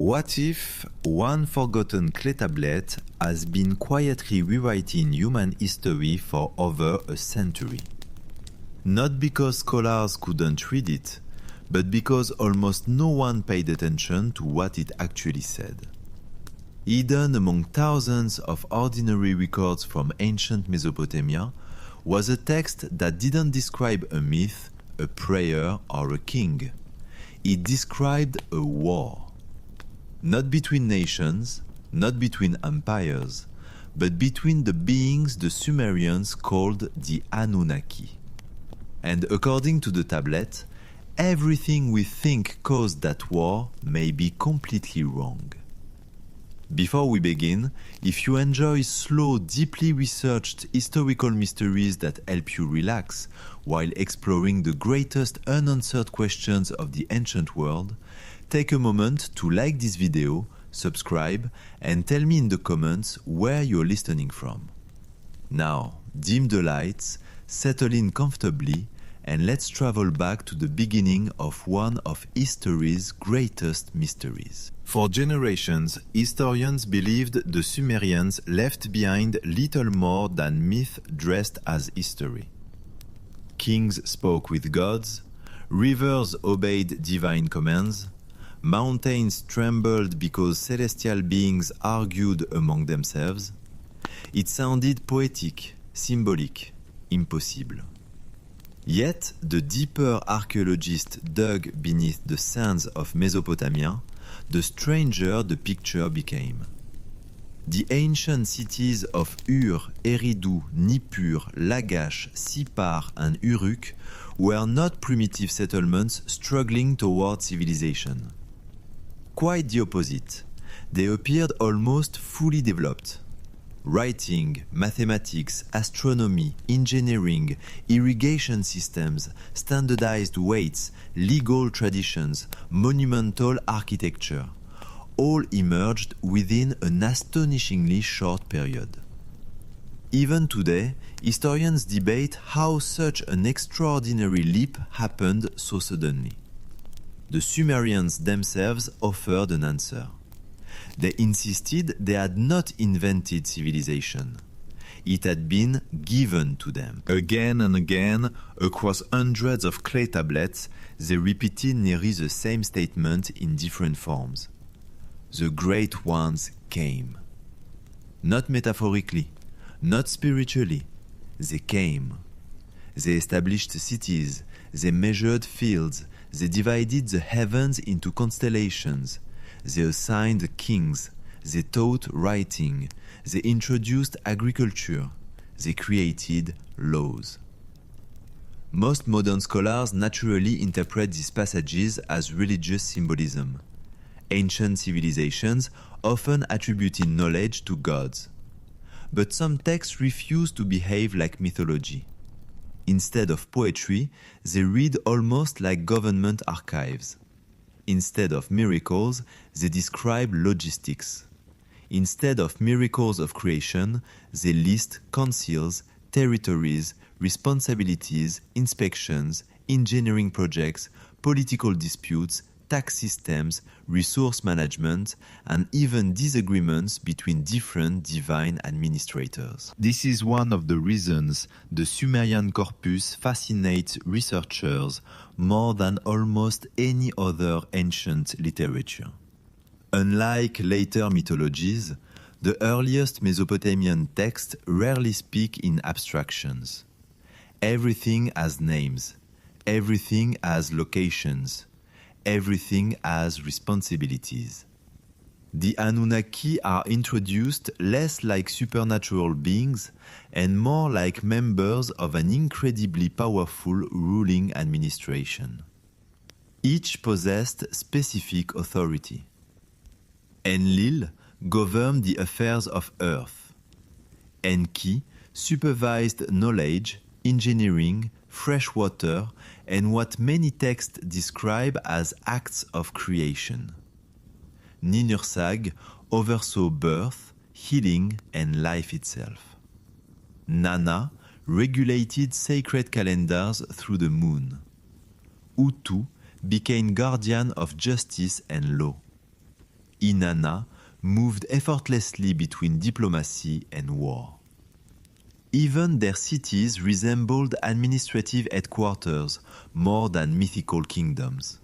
What if one forgotten clay tablet has been quietly rewriting human history for over a century? Not because scholars couldn't read it, but because almost no one paid attention to what it actually said. Hidden among thousands of ordinary records from ancient Mesopotamia was a text that didn't describe a myth, a prayer, or a king. It described a war. Not between nations, not between empires, but between the beings the Sumerians called the Anunnaki. And according to the tablet, everything we think caused that war may be completely wrong. Before we begin, if you enjoy slow, deeply researched historical mysteries that help you relax while exploring the greatest unanswered questions of the ancient world, take a moment to like this video, subscribe, and tell me in the comments where you're listening from. Now, dim the lights, settle in comfortably, and let's travel back to the beginning of one of history's greatest mysteries. For generations, historians believed the Sumerians left behind little more than myth dressed as history. Kings spoke with gods, rivers obeyed divine commands, mountains trembled because celestial beings argued among themselves. It sounded poetic, symbolic, impossible. Yet, the deeper archaeologists dug beneath the sands of Mesopotamia, the stranger the picture became. The ancient cities of Ur, Eridu, Nippur, Lagash, Sippar, and Uruk were not primitive settlements struggling toward civilization. Quite the opposite. They appeared almost fully developed. Writing, mathematics, astronomy, engineering, irrigation systems, standardized weights, legal traditions, monumental architecture, all emerged within an astonishingly short period. Even today, historians debate how such an extraordinary leap happened so suddenly. The Sumerians themselves offered an answer. They insisted they had not invented civilization. It had been given to them. Again and again, across hundreds of clay tablets, they repeated nearly the same statement in different forms. The Great Ones came. Not metaphorically, not spiritually. They came. They established cities, they measured fields, they divided the heavens into constellations, they assigned kings, they taught writing, they introduced agriculture, they created laws. Most modern scholars naturally interpret these passages as religious symbolism. Ancient civilizations often attributed knowledge to gods. But some texts refuse to behave like mythology. Instead of poetry, they read almost like government archives. Instead of miracles, they describe logistics. Instead of miracles of creation, they list councils, territories, responsibilities, inspections, engineering projects, political disputes, tax systems, resource management, and even disagreements between different divine administrators. This is one of the reasons the Sumerian corpus fascinates researchers more than almost any other ancient literature. Unlike later mythologies, the earliest Mesopotamian texts rarely speak in abstractions. Everything has names, everything has locations, everything has responsibilities. The Anunnaki are introduced less like supernatural beings and more like members of an incredibly powerful ruling administration. Each possessed specific authority. Enlil governed the affairs of Earth. Enki supervised knowledge, engineering, fresh water, and what many texts describe as acts of creation. Ninursag oversaw birth, healing, and life itself. Nana regulated sacred calendars through the moon. Utu became guardian of justice and law. Inanna, moved effortlessly between diplomacy and war. Even their cities resembled administrative headquarters more than mythical kingdoms.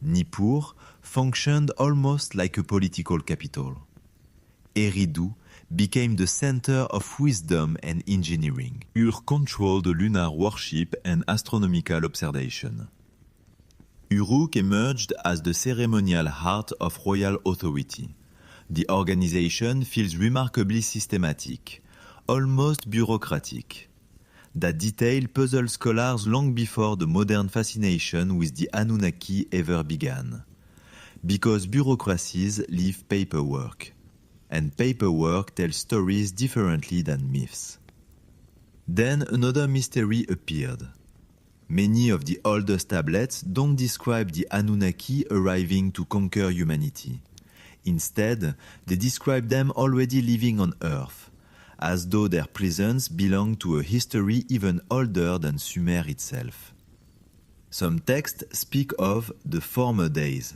Nippur functioned almost like a political capital. Eridu became the center of wisdom and engineering. Ur controlled lunar worship and astronomical observation. Uruk emerged as the ceremonial heart of royal authority. The organization feels remarkably systematic, almost bureaucratic. That detail puzzled scholars long before the modern fascination with the Anunnaki ever began. Because bureaucracies leave paperwork, and paperwork tells stories differently than myths. Then another mystery appeared. Many of the oldest tablets don't describe the Anunnaki arriving to conquer humanity. Instead, they describe them already living on Earth, as though their presence belonged to a history even older than Sumer itself. Some texts speak of the former days.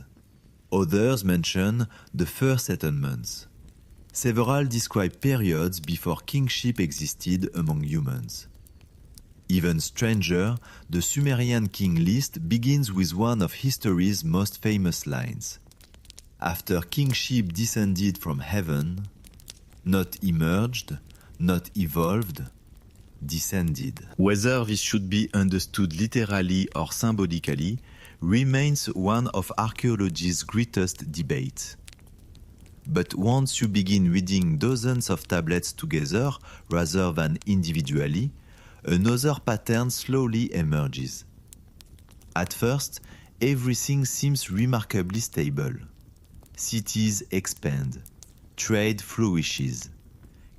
Others mention the first settlements. Several describe periods before kingship existed among humans. Even stranger, the Sumerian king list begins with one of history's most famous lines. After kingship descended from heaven, not emerged, not evolved, descended. Whether this should be understood literally or symbolically remains one of archaeology's greatest debates. But once you begin reading dozens of tablets together rather than individually, another pattern slowly emerges. At first, everything seems remarkably stable. Cities expand, trade flourishes,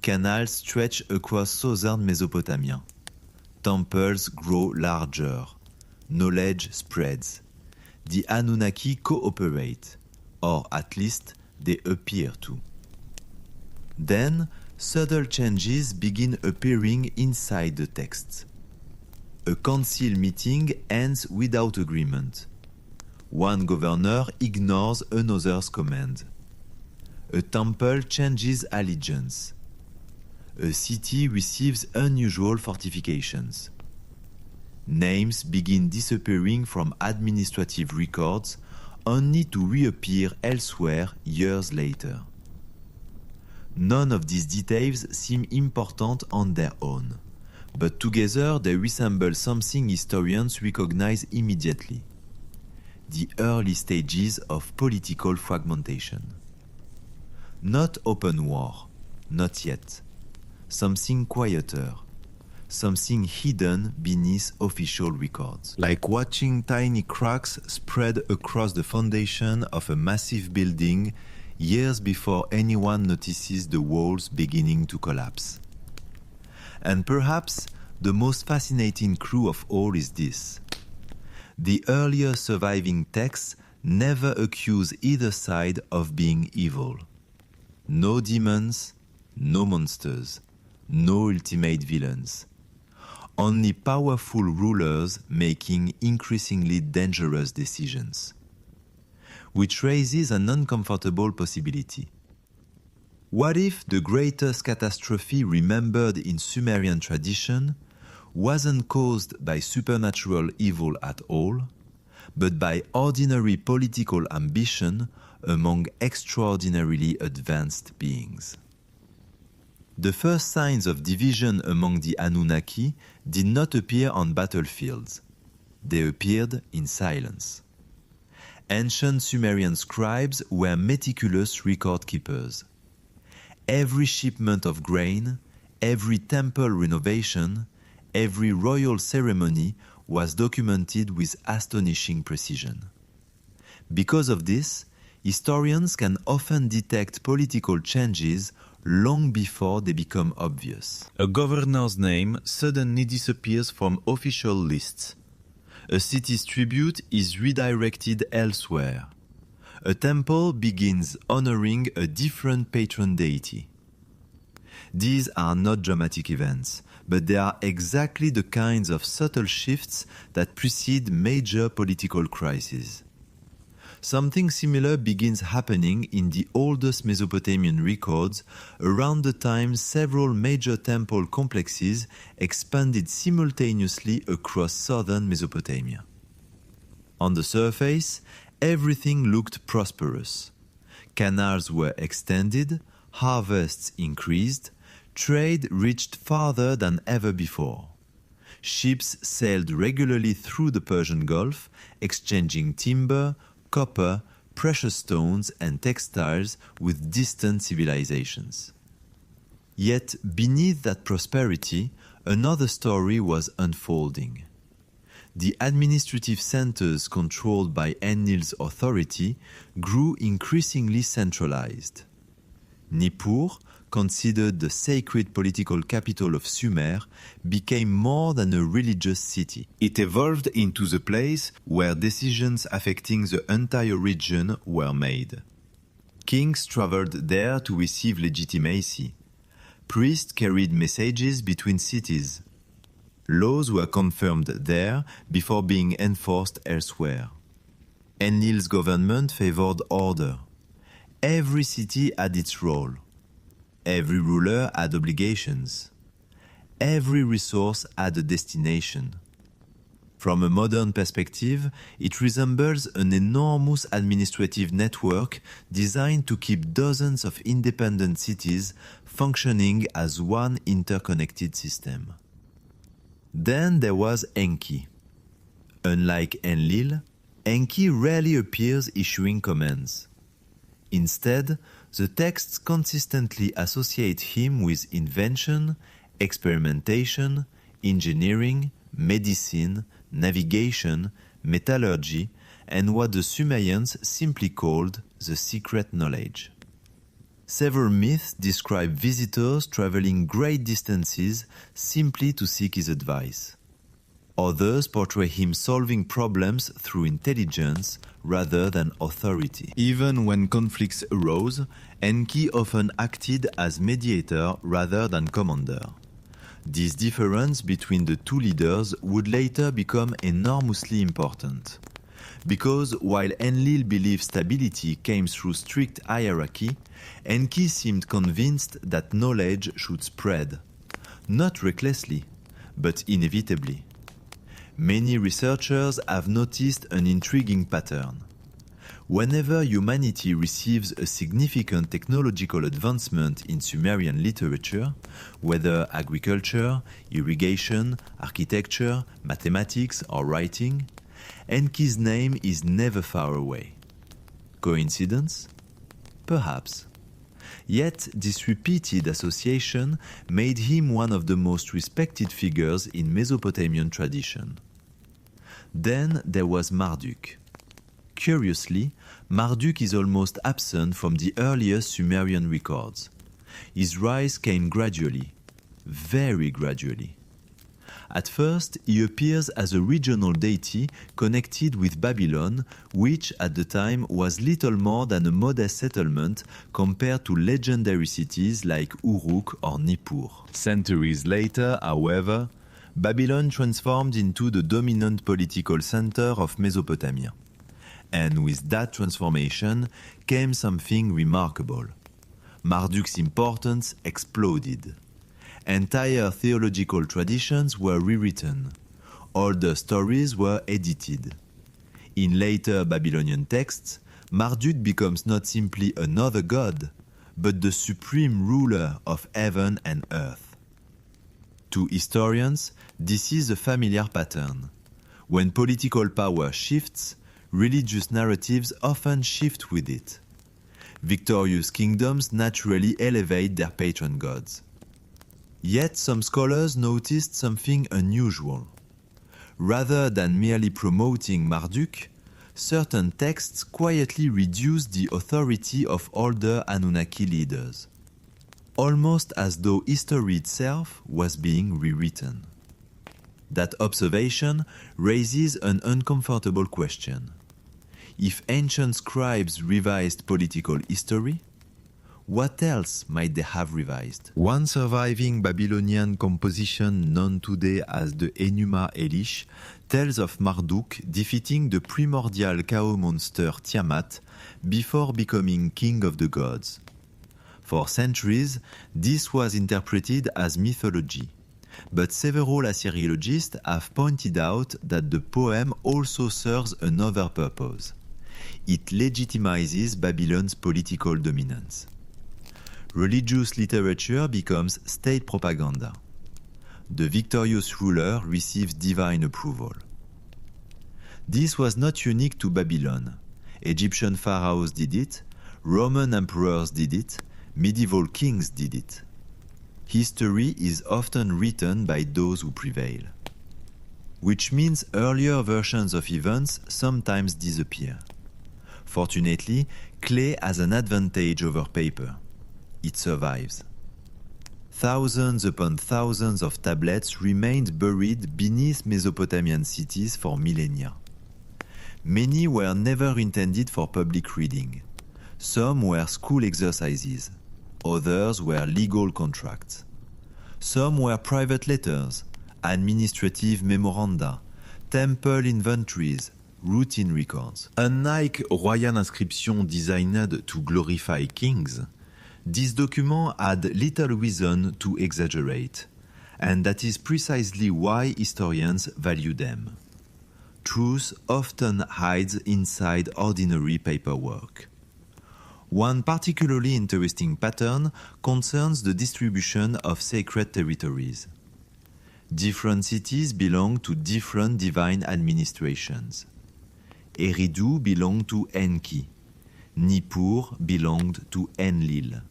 canals stretch across southern Mesopotamia, temples grow larger, knowledge spreads, the Anunnaki cooperate, or at least they appear to. Then, subtle changes begin appearing inside the texts. A council meeting ends without agreement. One governor ignores another's command. A temple changes allegiance. A city receives unusual fortifications. Names begin disappearing from administrative records only to reappear elsewhere years later. None of these details seem important on their own, but together they resemble something historians recognize immediately: the early stages of political fragmentation. Not open war, not yet. Something quieter, something hidden beneath official records. Like watching tiny cracks spread across the foundation of a massive building years before anyone notices the walls beginning to collapse. And perhaps the most fascinating clue of all is this: the earlier surviving texts never accuse either side of being evil. No demons, no monsters, no ultimate villains. Only powerful rulers making increasingly dangerous decisions. Which raises an uncomfortable possibility. What if the greatest catastrophe remembered in Sumerian tradition wasn't caused by supernatural evil at all, but by ordinary political ambition among extraordinarily advanced beings? The first signs of division among the Anunnaki did not appear on battlefields. They appeared in silence. Ancient Sumerian scribes were meticulous record keepers. Every shipment of grain, every temple renovation, every royal ceremony was documented with astonishing precision. Because of this, historians can often detect political changes long before they become obvious. A governor's name suddenly disappears from official lists. A city's tribute is redirected elsewhere. A temple begins honoring a different patron deity. These are not dramatic events, but they are exactly the kinds of subtle shifts that precede major political crises. Something similar begins happening in the oldest Mesopotamian records around the time several major temple complexes expanded simultaneously across southern Mesopotamia. On the surface, everything looked prosperous. Canals were extended, harvests increased, trade reached farther than ever before. Ships sailed regularly through the Persian Gulf, exchanging timber, copper, precious stones, and textiles with distant civilizations. Yet, beneath that prosperity, another story was unfolding. The administrative centers controlled by Enlil's authority grew increasingly centralized. Nippur, considered the sacred political capital of Sumer, became more than a religious city. It evolved into the place where decisions affecting the entire region were made. Kings traveled there to receive legitimacy. Priests carried messages between cities. Laws were confirmed there before being enforced elsewhere. Enlil's government favored order. Every city had its role. Every ruler had obligations. Every resource had a destination. From a modern perspective, it resembles an enormous administrative network designed to keep dozens of independent cities functioning as one interconnected system. Then there was Enki. Unlike Enlil, Enki rarely appears issuing commands. Instead, the texts consistently associate him with invention, experimentation, engineering, medicine, navigation, metallurgy, and what the Sumerians simply called the secret knowledge. Several myths describe visitors traveling great distances simply to seek his advice. Others portray him solving problems through intelligence rather than authority. Even when conflicts arose, Enki often acted as mediator rather than commander. This difference between the two leaders would later become enormously important. Because while Enlil believed stability came through strict hierarchy, Enki seemed convinced that knowledge should spread, not recklessly, but inevitably. Many researchers have noticed an intriguing pattern. Whenever humanity receives a significant technological advancement in Sumerian literature, whether agriculture, irrigation, architecture, mathematics, or writing, Enki's name is never far away. Coincidence? Perhaps. Yet this repeated association made him one of the most respected figures in Mesopotamian tradition. Then there was Marduk. Curiously, Marduk is almost absent from the earliest Sumerian records. His rise came gradually, very gradually. At first, he appears as a regional deity connected with Babylon, which at the time was little more than a modest settlement compared to legendary cities like Uruk or Nippur. Centuries later, however, Babylon transformed into the dominant political center of Mesopotamia. And with that transformation came something remarkable. Marduk's importance exploded. Entire theological traditions were rewritten. Older stories were edited. In later Babylonian texts, Marduk becomes not simply another god, but the supreme ruler of heaven and earth. To historians, this is a familiar pattern. When political power shifts, religious narratives often shift with it. Victorious kingdoms naturally elevate their patron gods. Yet some scholars noticed something unusual. Rather than merely promoting Marduk, certain texts quietly reduced the authority of older Anunnaki leaders, almost as though history itself was being rewritten. That observation raises an uncomfortable question. If ancient scribes revised political history, What else might they have revised? One surviving Babylonian composition known today as the Enuma Elish tells of Marduk defeating the primordial cow monster Tiamat before becoming king of the gods. For centuries, this was interpreted as mythology, but several Assyriologists have pointed out that the poem also serves another purpose. It legitimizes Babylon's political dominance. Religious literature becomes state propaganda. The victorious ruler receives divine approval. This was not unique to Babylon. Egyptian pharaohs did it, Roman emperors did it, medieval kings did it. History is often written by those who prevail, which means earlier versions of events sometimes disappear. Fortunately, clay has an advantage over paper. It survives. Thousands upon thousands of tablets remained buried beneath Mesopotamian cities for millennia. Many were never intended for public reading. Some were school exercises. Others were legal contracts. Some were private letters, administrative memoranda, temple inventories, routine records. Unlike royal inscriptions designed to glorify kings, these documents had little reason to exaggerate, and that is precisely why historians value them. Truth often hides inside ordinary paperwork. One particularly interesting pattern concerns the distribution of sacred territories. Different cities belong to different divine administrations. Eridu belonged to Enki. Nippur belonged to Enlil.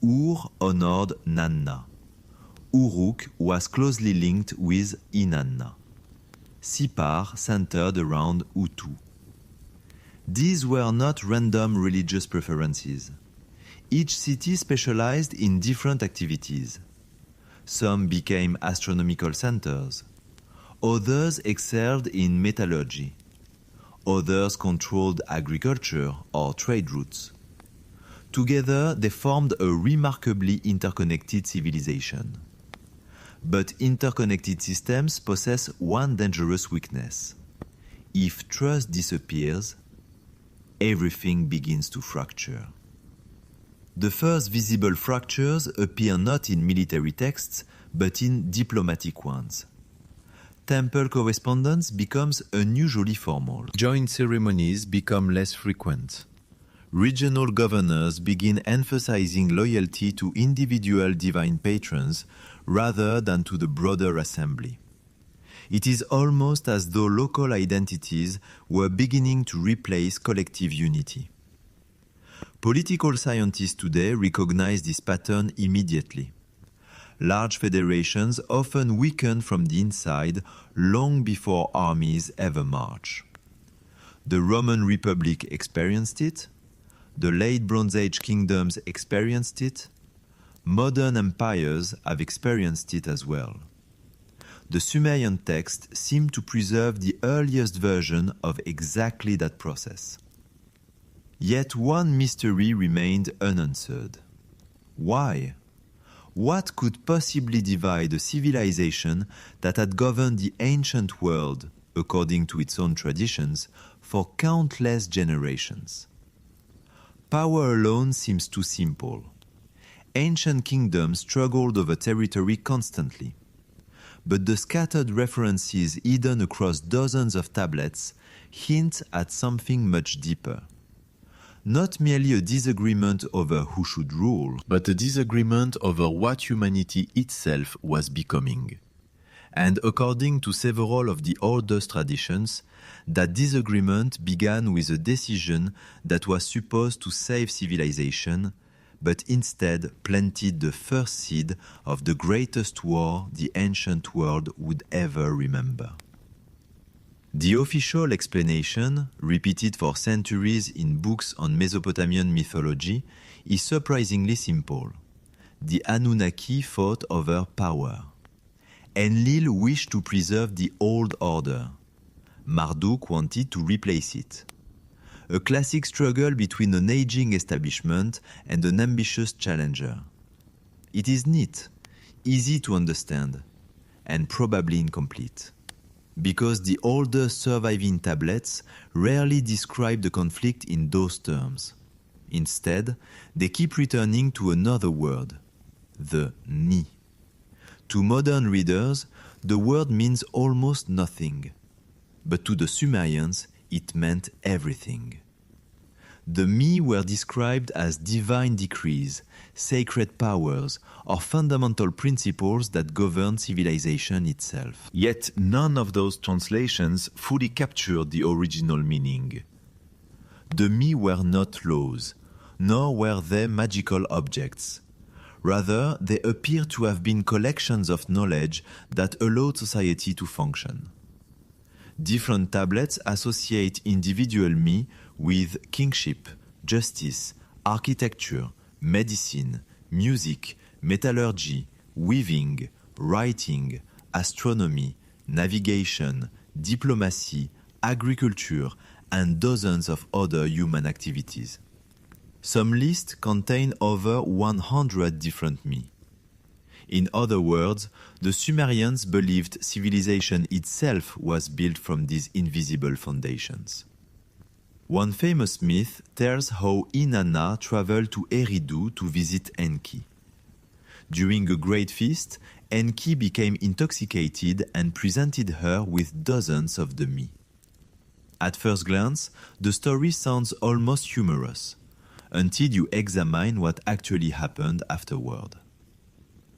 Ur honored Nanna. Uruk was closely linked with Inanna. Sipar centered around Utu. These were not random religious preferences. Each city specialized in different activities. Some became astronomical centers. Others excelled in metallurgy. Others controlled agriculture or trade routes. Together, they formed a remarkably interconnected civilization. But interconnected systems possess one dangerous weakness. If trust disappears, everything begins to fracture. The first visible fractures appear not in military texts, but in diplomatic ones. Temple correspondence becomes unusually formal. Joint ceremonies become less frequent. Regional governors begin emphasizing loyalty to individual divine patrons rather than to the broader assembly. It is almost as though local identities were beginning to replace collective unity. Political scientists today recognize this pattern immediately. Large federations often weaken from the inside long before armies ever march. The Roman Republic experienced it. The late Bronze Age kingdoms experienced it. Modern empires have experienced it as well. The Sumerian texts seem to preserve the earliest version of exactly that process. Yet one mystery remained unanswered. Why? What could possibly divide a civilization that had governed the ancient world, according to its own traditions, for countless generations? Power alone seems too simple. Ancient kingdoms struggled over territory constantly. But the scattered references hidden across dozens of tablets hint at something much deeper. Not merely a disagreement over who should rule, but a disagreement over what humanity itself was becoming. And according to several of the oldest traditions, that disagreement began with a decision that was supposed to save civilization, but instead planted the first seed of the greatest war the ancient world would ever remember. The official explanation, repeated for centuries in books on Mesopotamian mythology, is surprisingly simple. The Anunnaki fought over power. Enlil wished to preserve the old order. Marduk wanted to replace it. a classic struggle between an aging establishment and an ambitious challenger. It is neat, easy to understand, and probably incomplete, because the older surviving tablets rarely describe the conflict in those terms. Instead, they keep returning to another word, the Ni. To modern readers, the word means almost nothing, but to the Sumerians, it meant everything. The Mi were described as divine decrees, sacred powers, or fundamental principles that govern civilization itself. Yet none of those translations fully captured the original meaning. The Mi were not laws, nor were they magical objects. Rather, they appear to have been collections of knowledge that allowed society to function. Different tablets associate individual Mi with kingship, justice, architecture, medicine, music, metallurgy, weaving, writing, astronomy, navigation, diplomacy, agriculture, and dozens of other human activities. Some lists contain over 100 different Mi. In other words, the Sumerians believed civilization itself was built from these invisible foundations. One famous myth tells how Inanna traveled to Eridu to visit Enki. During a great feast, Enki became intoxicated and presented her with dozens of the Mi. At first glance, the story sounds almost humorous, until you examine what actually happened afterward.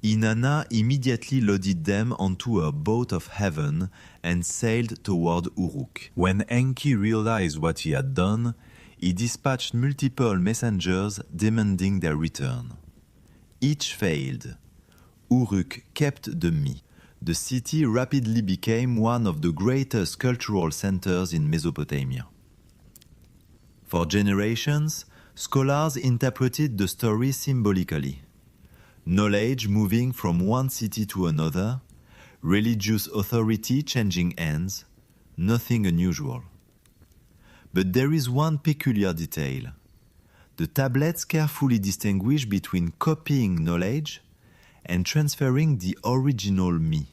Inanna immediately loaded them onto a boat of heaven and sailed toward Uruk. When Enki realized what he had done, he dispatched multiple messengers demanding their return. Each failed. Uruk kept the Mi. The city rapidly became one of the greatest cultural centers in Mesopotamia. For generations, scholars interpreted the story symbolically. Knowledge moving from one city to another, religious authority changing hands, nothing unusual. But there is one peculiar detail. The tablets carefully distinguish between copying knowledge and transferring the original Mi,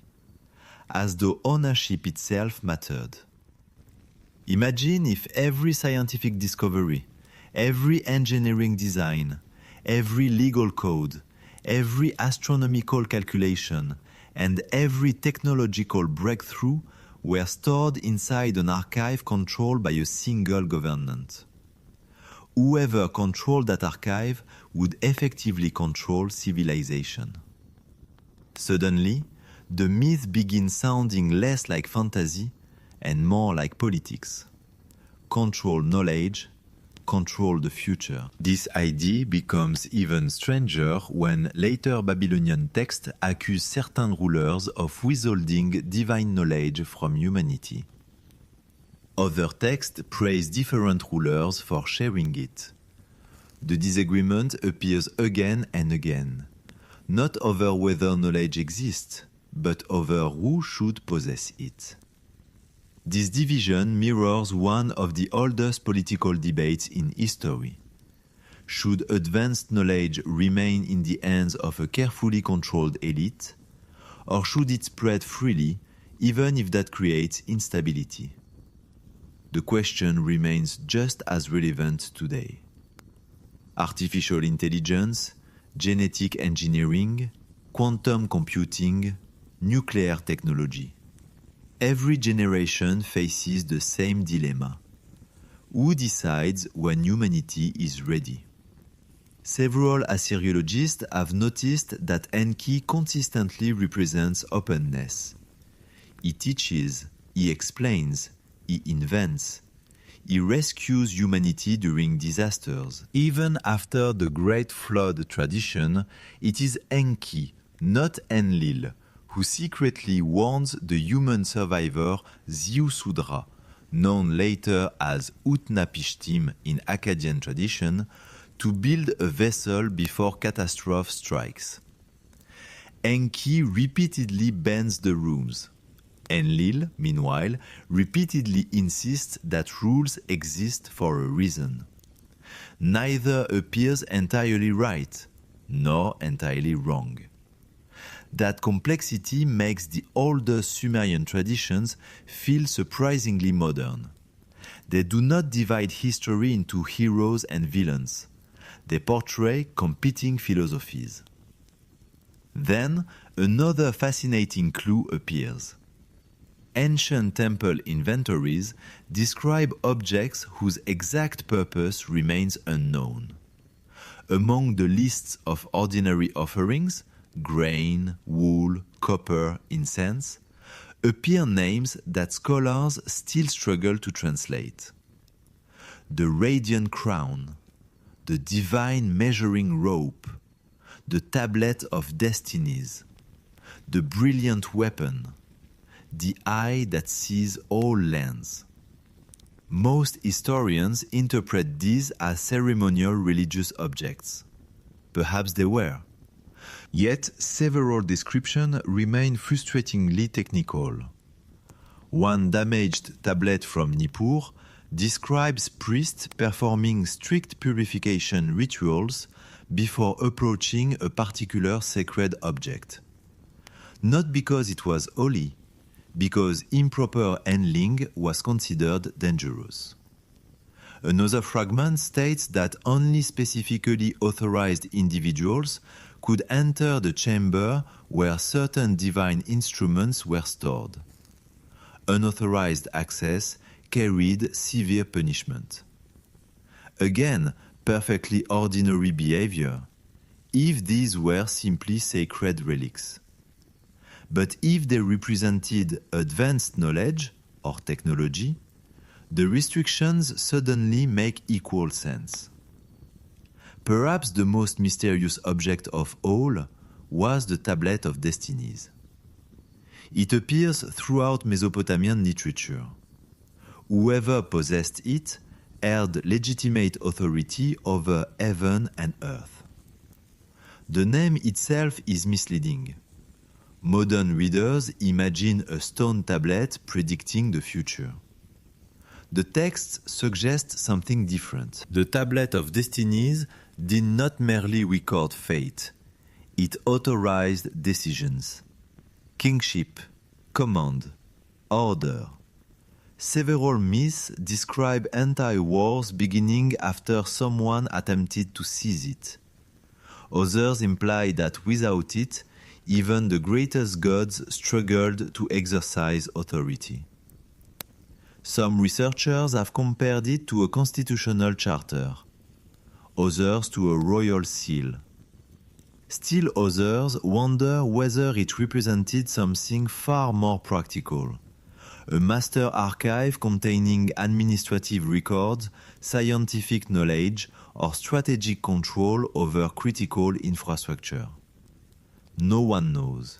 as though ownership itself mattered. Imagine if every scientific discovery, every engineering design, every legal code, every astronomical calculation, and every technological breakthrough were stored inside an archive controlled by a single government. Whoever controlled that archive would effectively control civilization. Suddenly, the myth begins sounding less like fantasy and more like politics. Control knowledge, control the future. This idea becomes even stranger when later Babylonian texts accuse certain rulers of withholding divine knowledge from humanity. Other texts praise different rulers for sharing it. The disagreement appears again and again, not over whether knowledge exists, but over who should possess it. This division mirrors one of the oldest political debates in history. Should advanced knowledge remain in the hands of a carefully controlled elite, or should it spread freely, even if that creates instability? The question remains just as relevant today. Artificial intelligence, genetic engineering, quantum computing, nuclear technology. Every generation faces the same dilemma. Who decides when humanity is ready? Several Assyriologists have noticed that Enki consistently represents openness. He teaches, he explains, he invents. He rescues humanity during disasters. Even after the Great Flood tradition, it is Enki, not Enlil, who secretly warns the human survivor Ziusudra, known later as Utnapishtim in Akkadian tradition, to build a vessel before catastrophe strikes. Enki repeatedly bends the rules. Enlil, meanwhile, repeatedly insists that rules exist for a reason. Neither appears entirely right, nor entirely wrong. That complexity makes the older Sumerian traditions feel surprisingly modern. They do not divide history into heroes and villains. They portray competing philosophies. Then, another fascinating clue appears. Ancient temple inventories describe objects whose exact purpose remains unknown. Among the lists of ordinary offerings, grain, wool, copper, incense, appear names that scholars still struggle to translate. The radiant crown, the divine measuring rope, the tablet of destinies, the brilliant weapon, the eye that sees all lands. Most historians interpret these as ceremonial religious objects. Perhaps they were. Yet several descriptions remain frustratingly technical. One damaged tablet from Nippur describes priests performing strict purification rituals before approaching a particular sacred object. Not because it was holy, because improper handling was considered dangerous. Another fragment states that only specifically authorized individuals could enter the chamber where certain divine instruments were stored. Unauthorized access carried severe punishment. Again, perfectly ordinary behavior, if these were simply sacred relics. But if they represented advanced knowledge or technology, the restrictions suddenly make equal sense. Perhaps the most mysterious object of all was the Tablet of Destinies. It appears throughout Mesopotamian literature. Whoever possessed it held legitimate authority over heaven and earth. The name itself is misleading. Modern readers imagine a stone tablet predicting the future. The text suggests something different. The Tablet of Destinies did not merely record fate, it authorized decisions. Kingship, command, order. Several myths describe entire wars beginning after someone attempted to seize it. Others imply that without it, even the greatest gods struggled to exercise authority. Some researchers have compared it to a constitutional charter, others to a royal seal. Still others wonder whether it represented something far more practical, a master archive containing administrative records, scientific knowledge, or strategic control over critical infrastructure. No one knows.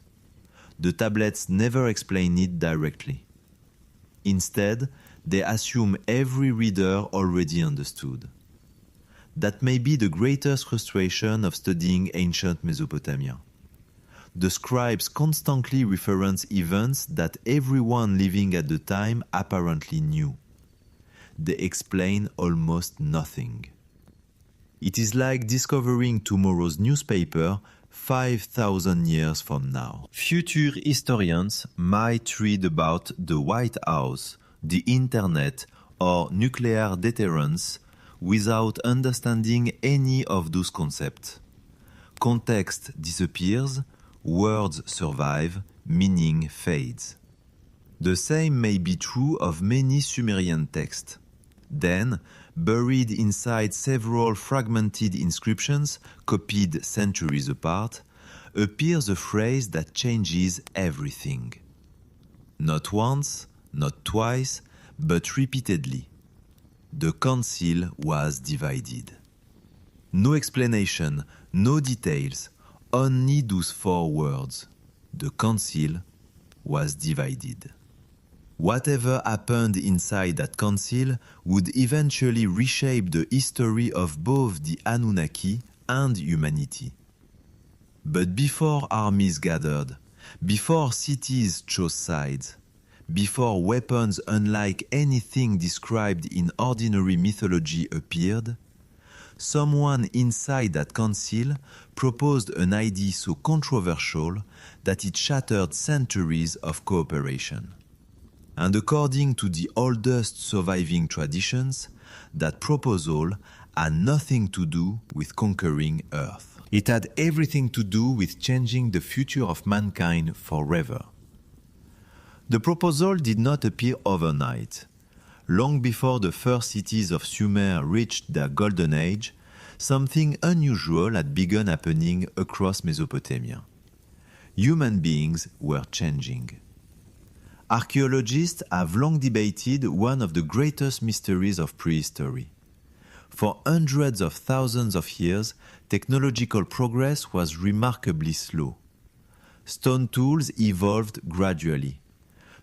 The tablets never explain it directly. Instead, they assume every reader already understood. That may be the greatest frustration of studying ancient Mesopotamia. The scribes constantly reference events that everyone living at the time apparently knew. They explain almost nothing. It is like discovering tomorrow's newspaper 5,000 years from now. Future historians might read about the White House, the Internet, or nuclear deterrence without understanding any of those concepts. Context disappears, words survive, meaning fades. The same may be true of many Sumerian texts. Then, buried inside several fragmented inscriptions copied centuries apart, appears a phrase that changes everything. Not once, not twice, but repeatedly. The council was divided. No explanation, no details, only those 4 words. The council was divided. Whatever happened inside that council would eventually reshape the history of both the Anunnaki and humanity. But before armies gathered, before cities chose sides, before weapons unlike anything described in ordinary mythology appeared, someone inside that council proposed an idea so controversial that it shattered centuries of cooperation. And according to the oldest surviving traditions, that proposal had nothing to do with conquering Earth. It had everything to do with changing the future of mankind forever. The proposal did not appear overnight. Long before the first cities of Sumer reached their golden age, something unusual had begun happening across Mesopotamia. Human beings were changing. Archaeologists have long debated one of the greatest mysteries of prehistory. For hundreds of thousands of years, technological progress was remarkably slow. Stone tools evolved gradually.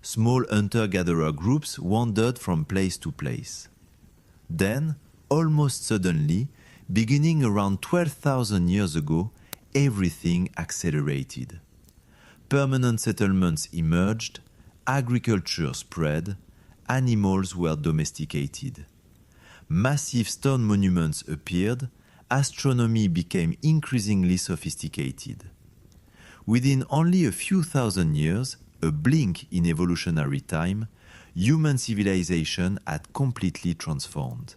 Small hunter-gatherer groups wandered from place to place. Then, almost suddenly, beginning around 12,000 years ago, everything accelerated. Permanent settlements emerged, agriculture spread, animals were domesticated. Massive stone monuments appeared, astronomy became increasingly sophisticated. Within only a few thousand years, a blink in evolutionary time, human civilization had completely transformed.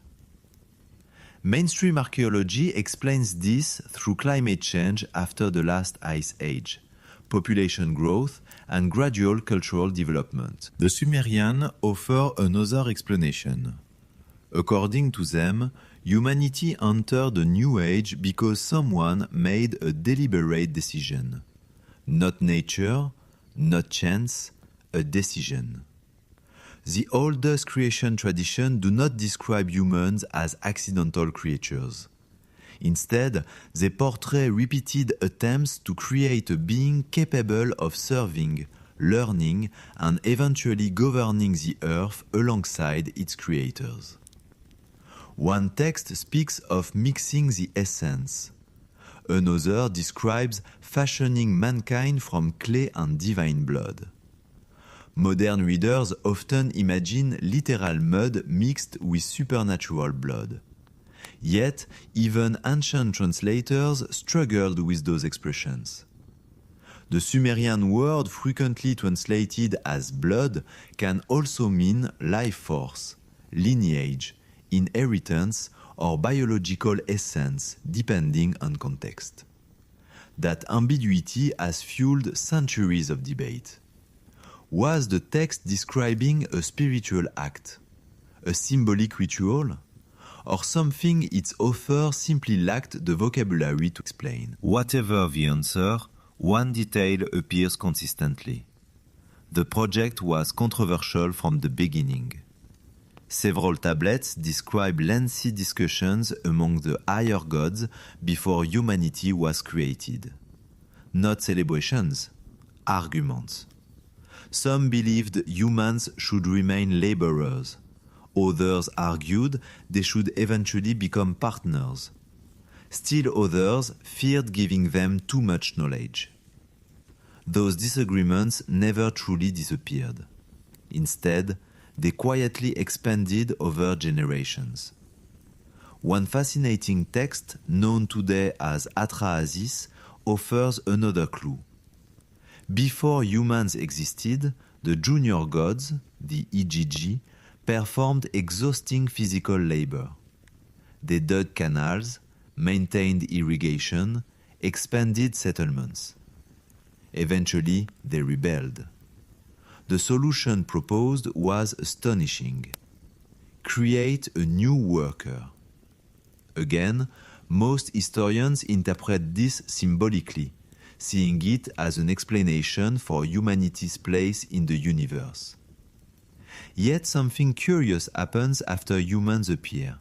Mainstream archaeology explains this through climate change after the last ice age, population growth, and gradual cultural development. The Sumerians offer another explanation. According to them, humanity entered a new age because someone made a deliberate decision. Not nature, not chance, a decision. The oldest creation traditions do not describe humans as accidental creatures. Instead, they portray repeated attempts to create a being capable of serving, learning, and eventually governing the earth alongside its creators. One text speaks of mixing the essence. Another describes fashioning mankind from clay and divine blood. Modern readers often imagine literal mud mixed with supernatural blood. Yet, even ancient translators struggled with those expressions. The Sumerian word frequently translated as blood can also mean life force, lineage, inheritance, or biological essence, depending on context. That ambiguity has fueled centuries of debate. Was the text describing a spiritual act, a symbolic ritual, or something its author simply lacked the vocabulary to explain? Whatever the answer, one detail appears consistently. The project was controversial from the beginning. Several tablets describe lengthy discussions among the higher gods before humanity was created. Not celebrations, arguments. Some believed humans should remain laborers. Others argued they should eventually become partners. Still others feared giving them too much knowledge. Those disagreements never truly disappeared. Instead, they quietly expanded over generations. One fascinating text, known today as Atrahasis, offers another clue. Before humans existed, the junior gods, the Igigi, performed exhausting physical labor. They dug canals, maintained irrigation, expanded settlements. Eventually, they rebelled. The solution proposed was astonishing. Create a new worker. Again, most historians interpret this symbolically, seeing it as an explanation for humanity's place in the universe. Yet something curious happens after humans appear.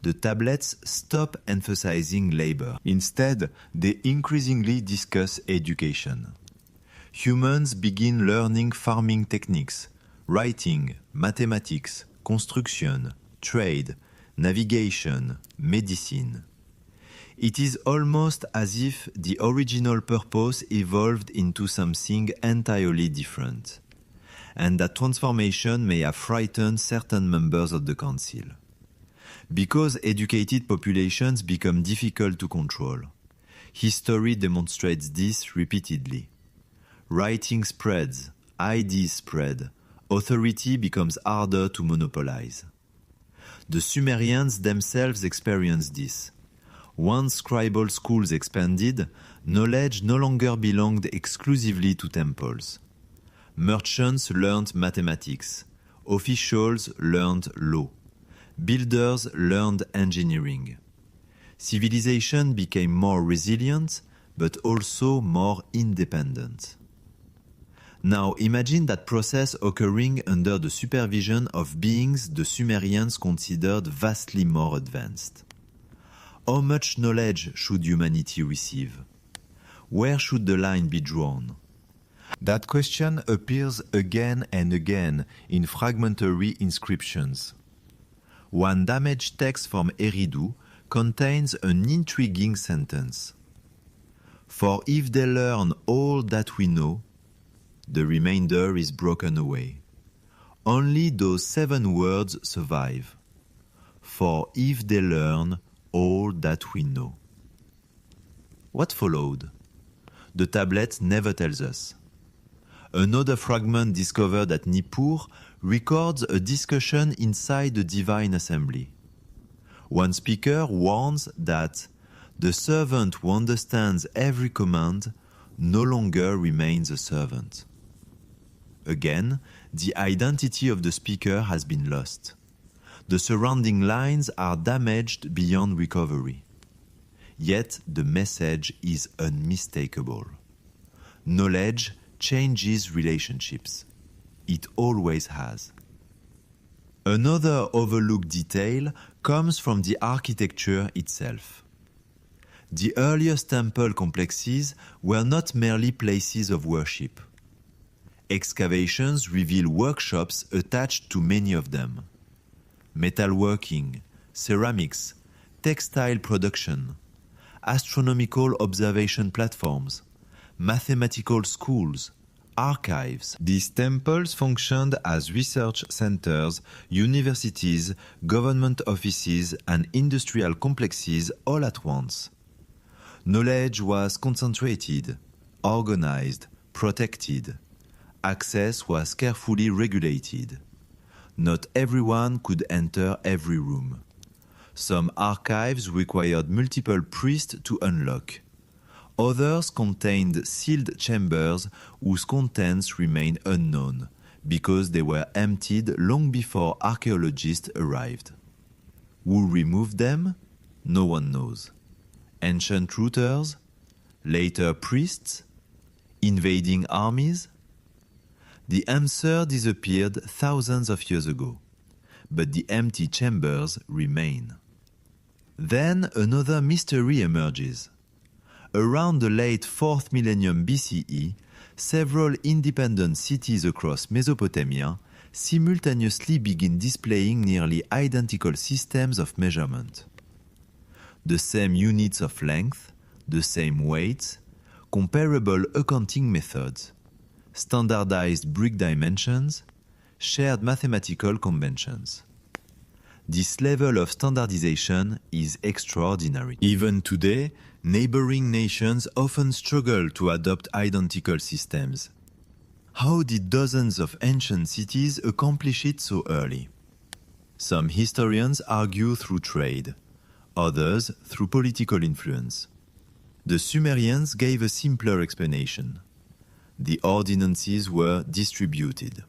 The tablets stop emphasizing labor. Instead, they increasingly discuss education. Humans begin learning farming techniques, writing, mathematics, construction, trade, navigation, medicine. It is almost as if the original purpose evolved into something entirely different. and that transformation may have frightened certain members of the council. Because educated populations become difficult to control. History demonstrates this repeatedly. Writing spreads, ideas spread, authority becomes harder to monopolize. The Sumerians themselves experienced this. Once scribal schools expanded, knowledge no longer belonged exclusively to temples. Merchants learned mathematics. Officials learned law. Builders learned engineering. Civilization became more resilient, but also more independent. Now imagine that process occurring under the supervision of beings the Sumerians considered vastly more advanced. How much knowledge should humanity receive? Where should the line be drawn? That question appears again and again in fragmentary inscriptions. One damaged text from Eridu contains an intriguing sentence. For if they learn all that we know, the remainder is broken away. Only those 7 words survive. For if they learn all that we know. What followed? The tablet never tells us. Another fragment discovered at Nippur records a discussion inside the divine assembly. One speaker warns that the servant who understands every command no longer remains a servant. Again, the identity of the speaker has been lost. The surrounding lines are damaged beyond recovery. Yet the message is unmistakable. Knowledge changes relationships. It always has. Another overlooked detail comes from the architecture itself. The earliest temple complexes were not merely places of worship. Excavations reveal workshops attached to many of them. Metalworking, ceramics, textile production, astronomical observation platforms, mathematical schools, archives. These temples functioned as research centers, universities, government offices, and industrial complexes all at once. Knowledge was concentrated, organized, protected. Access was carefully regulated. Not everyone could enter every room. Some archives required multiple priests to unlock. Others contained sealed chambers whose contents remain unknown because they were emptied long before archaeologists arrived. Who removed them? No one knows. Ancient routers? Later priests? Invading armies? The answer disappeared thousands of years ago, but the empty chambers remain. Then another mystery emerges. Around the late 4th millennium BCE, several independent cities across Mesopotamia simultaneously begin displaying nearly identical systems of measurement. The same units of length, the same weights, comparable accounting methods, standardized brick dimensions, shared mathematical conventions. This level of standardization is extraordinary. Even today, neighboring nations often struggle to adopt identical systems. How did dozens of ancient cities accomplish it so early? Some historians argue through trade, others through political influence. The Sumerians gave a simpler explanation. The ordinances were distributed.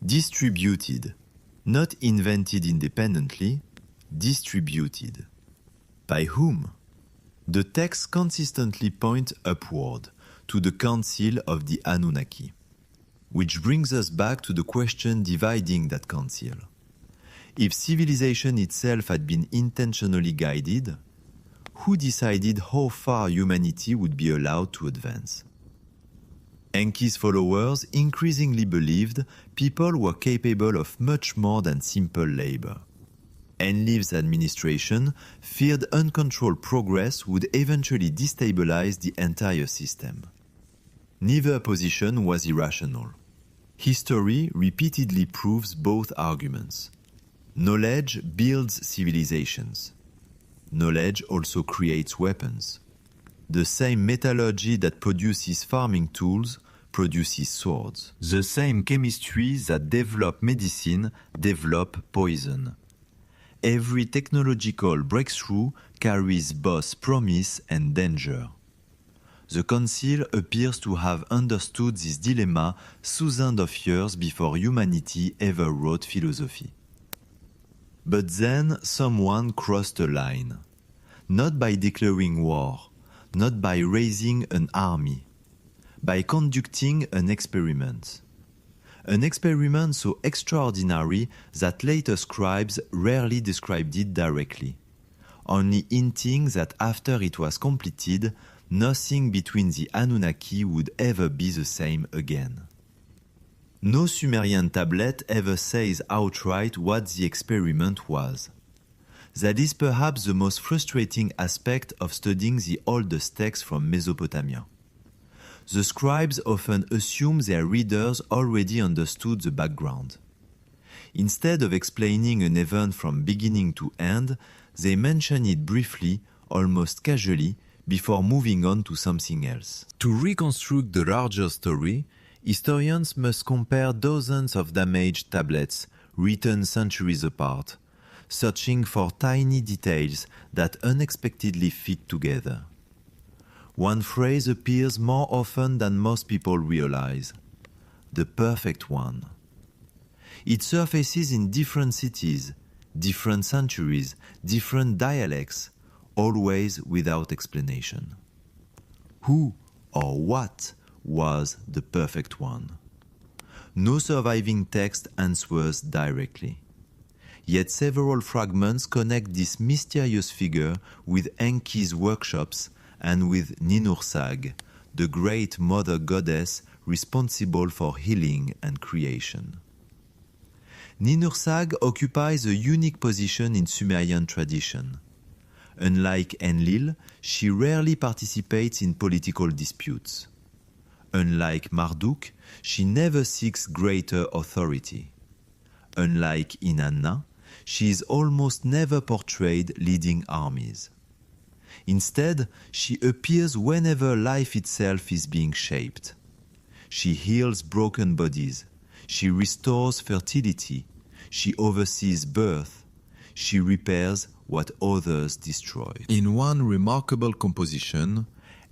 Distributed, not invented independently, distributed. By whom? The texts consistently point upward to the council of the Anunnaki, which brings us back to the question dividing that council. If civilization itself had been intentionally guided, who decided how far humanity would be allowed to advance? Enki's followers increasingly believed people were capable of much more than simple labor. Enlil's administration feared uncontrolled progress would eventually destabilize the entire system. Neither position was irrational. History repeatedly proves both arguments. Knowledge builds civilizations. Knowledge also creates weapons. The same metallurgy that produces farming tools produces swords. The same chemistry that develop medicine develop poison. Every technological breakthrough carries both promise and danger. The Council appears to have understood this dilemma thousands of years before humanity ever wrote philosophy. But then someone crossed a line. Not by declaring war, not by raising an army, by conducting an experiment. An experiment so extraordinary that later scribes rarely described it directly, only hinting that after it was completed, nothing between the Anunnaki would ever be the same again. No Sumerian tablet ever says outright what the experiment was. That is perhaps the most frustrating aspect of studying the oldest texts from Mesopotamia. The scribes often assume their readers already understood the background. Instead of explaining an event from beginning to end, they mention it briefly, almost casually, before moving on to something else. To reconstruct the larger story, historians must compare dozens of damaged tablets written centuries apart, searching for tiny details that unexpectedly fit together. One phrase appears more often than most people realize: the perfect one. It surfaces in different cities, different centuries, different dialects, always without explanation. Who or what was the perfect one? No surviving text answers directly. Yet several fragments connect this mysterious figure with Enki's workshops and with Ninursag, the great mother goddess responsible for healing and creation. Ninursag occupies a unique position in Sumerian tradition. Unlike Enlil, she rarely participates in political disputes. Unlike Marduk, she never seeks greater authority. Unlike Inanna, she is almost never portrayed leading armies. Instead, she appears whenever life itself is being shaped. She heals broken bodies, she restores fertility, she oversees birth, she repairs what others destroy. In one remarkable composition,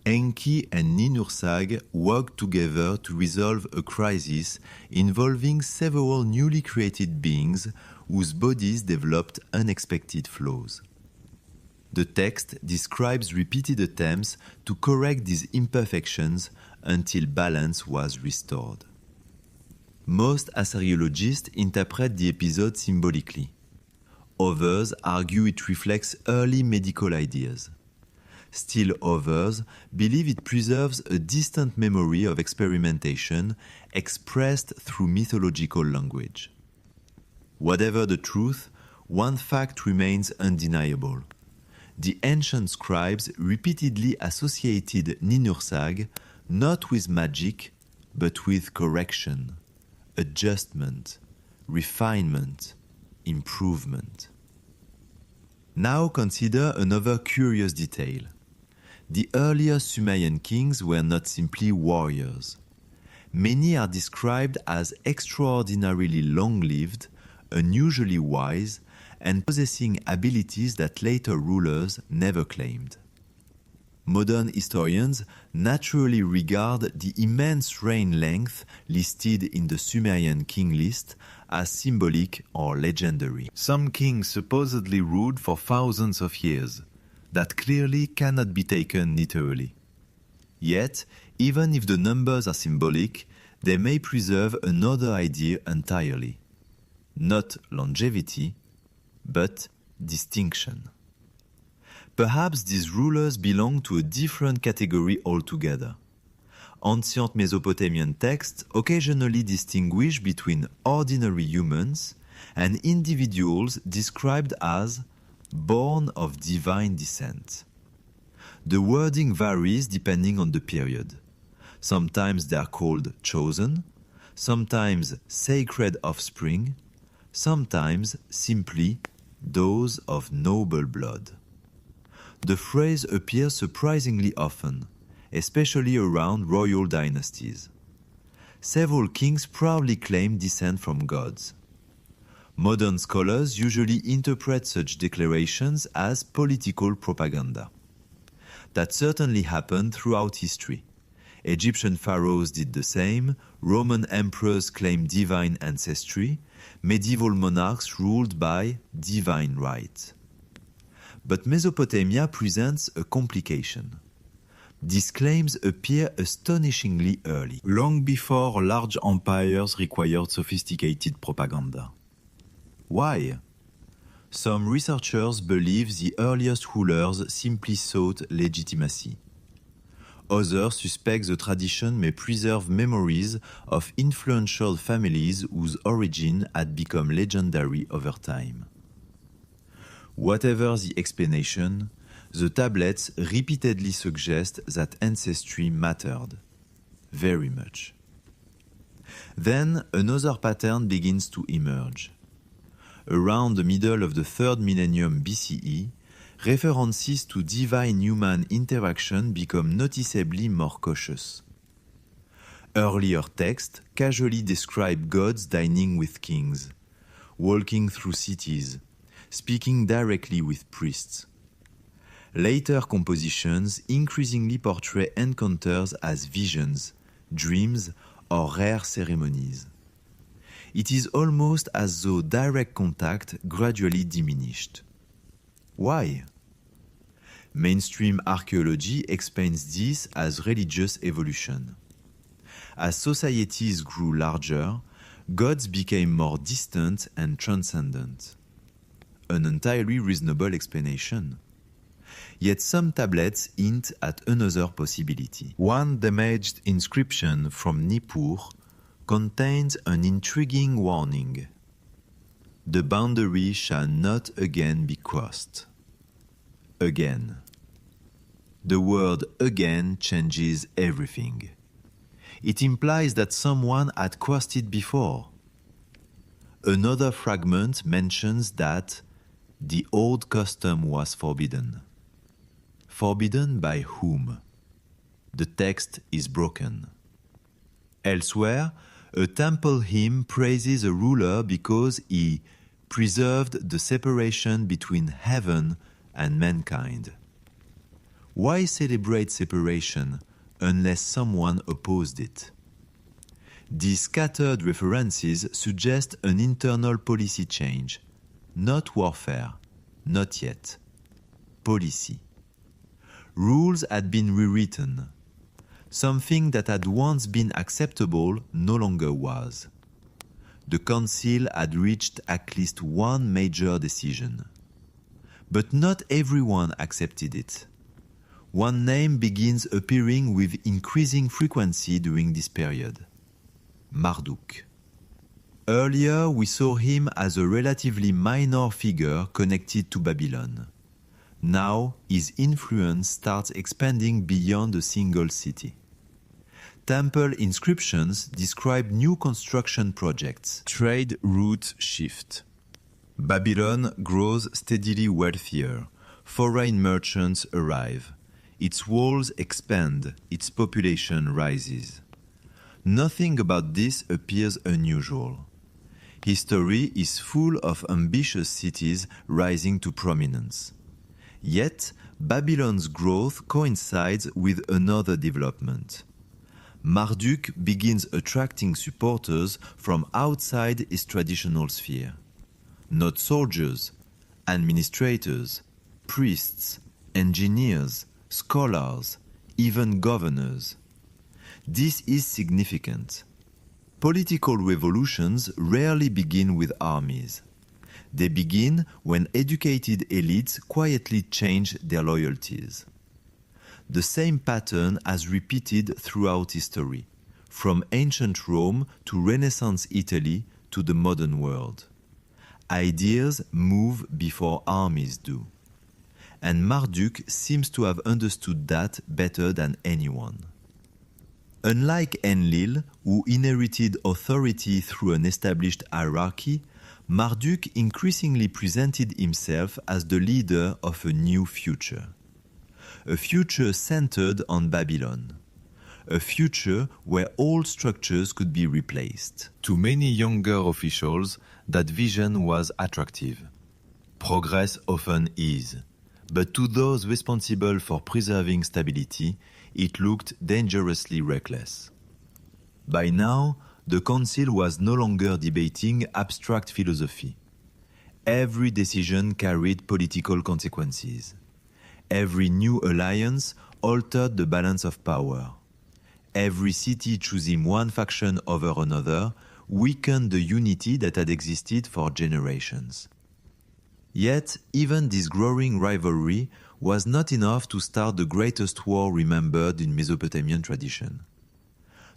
Enki and Ninursag work together to resolve a crisis involving several newly created beings whose bodies developed unexpected flaws. The text describes repeated attempts to correct these imperfections until balance was restored. Most Assyriologists interpret the episode symbolically. Others argue it reflects early medical ideas. Still others believe it preserves a distant memory of experimentation expressed through mythological language. Whatever the truth, one fact remains undeniable. The ancient scribes repeatedly associated Ninursag not with magic, but with correction, adjustment, refinement, improvement. Now consider another curious detail. The earlier Sumerian kings were not simply warriors. Many are described as extraordinarily long-lived, unusually wise, and possessing abilities that later rulers never claimed. Modern historians naturally regard the immense reign length listed in the Sumerian king list as symbolic or legendary. Some kings supposedly ruled for thousands of years. That clearly cannot be taken literally. Yet, even if the numbers are symbolic, they may preserve another idea entirely. Not longevity, but distinction. Perhaps these rulers belong to a different category altogether. Ancient Mesopotamian texts occasionally distinguish between ordinary humans and individuals described as born of divine descent. The wording varies depending on the period. Sometimes they are called chosen, sometimes sacred offspring, sometimes simply those of noble blood. The phrase appears surprisingly often, especially around royal dynasties. Several kings proudly claim descent from gods. Modern scholars usually interpret such declarations as political propaganda. That certainly happened throughout history. Egyptian pharaohs did the same, Roman emperors claimed divine ancestry, medieval monarchs ruled by divine right. But Mesopotamia presents a complication. These claims appear astonishingly early, long before large empires required sophisticated propaganda. Why? Some researchers believe the earliest rulers simply sought legitimacy. Others suspect the tradition may preserve memories of influential families whose origin had become legendary over time. Whatever the explanation, the tablets repeatedly suggest that ancestry mattered very much. Then another pattern begins to emerge. Around the middle of the 3rd millennium BCE, references to divine-human interaction become noticeably more cautious. Earlier texts casually describe gods dining with kings, walking through cities, speaking directly with priests. Later compositions increasingly portray encounters as visions, dreams, or rare ceremonies. It is almost as though direct contact gradually diminished. Why? Mainstream archaeology explains this as religious evolution. As societies grew larger, gods became more distant and transcendent. An entirely reasonable explanation. Yet some tablets hint at another possibility. One damaged inscription from Nippur contains an intriguing warning. The boundary shall not again be crossed. Again. The word again changes everything. It implies that someone had crossed it before. Another fragment mentions that the old custom was forbidden. Forbidden by whom? The text is broken. Elsewhere, a temple hymn praises a ruler because he preserved the separation between heaven and mankind. Why celebrate separation unless someone opposed it? These scattered references suggest an internal policy change, not warfare, not yet. Policy. Rules had been rewritten. Something that had once been acceptable no longer was. The council had reached at least one major decision. But not everyone accepted it. One name begins appearing with increasing frequency during this period: Marduk. Earlier, we saw him as a relatively minor figure connected to Babylon. Now, his influence starts expanding beyond a single city. Temple inscriptions describe new construction projects, trade route shift. Babylon grows steadily wealthier. Foreign merchants arrive. Its walls expand, its population rises. Nothing about this appears unusual. History is full of ambitious cities rising to prominence. Yet, Babylon's growth coincides with another development. Marduk begins attracting supporters from outside his traditional sphere. Not soldiers, administrators, priests, engineers, scholars, even governors. This is significant. Political revolutions rarely begin with armies. They begin when educated elites quietly change their loyalties. The same pattern has repeated throughout history, from ancient Rome to Renaissance Italy to the modern world. Ideas move before armies do. And Marduk seems to have understood that better than anyone. Unlike Enlil, who inherited authority through an established hierarchy, Marduk increasingly presented himself as the leader of a new future. A future centered on Babylon. A future where all structures could be replaced. To many younger officials, that vision was attractive. Progress often is. But to those responsible for preserving stability, it looked dangerously reckless. By now, the council was no longer debating abstract philosophy. Every decision carried political consequences. Every new alliance altered the balance of power. Every city choosing one faction over another weakened the unity that had existed for generations. Yet, even this growing rivalry was not enough to start the greatest war remembered in Mesopotamian tradition.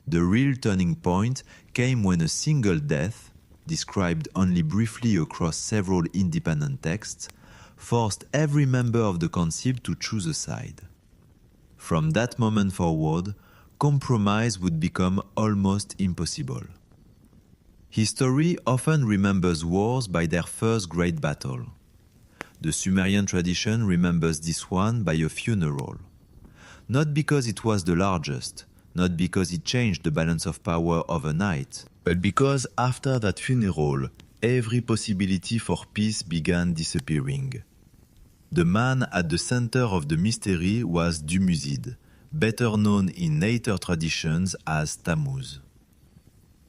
The real turning point came when a single death, described only briefly across several independent texts, forced every member of the council to choose a side. From that moment forward, compromise would become almost impossible. History often remembers wars by their first great battle. The Sumerian tradition remembers this one by a funeral. Not because it was the largest, not because it changed the balance of power overnight, but because after that funeral, every possibility for peace began disappearing. The man at the center of the mystery was Dumuzi, better known in later traditions as Tammuz.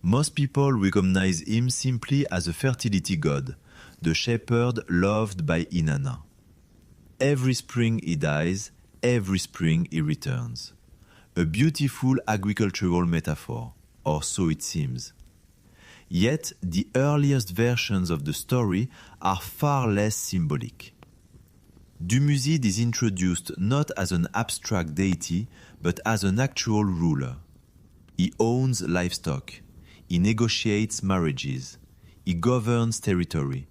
Most people recognize him simply as a fertility god, the shepherd loved by Inanna. Every spring he dies, every spring he returns. A beautiful agricultural metaphor, or so it seems. Yet the earliest versions of the story are far less symbolic. Dumuzi is introduced not as an abstract deity, but as an actual ruler. He owns livestock. He negotiates marriages. He governs territory.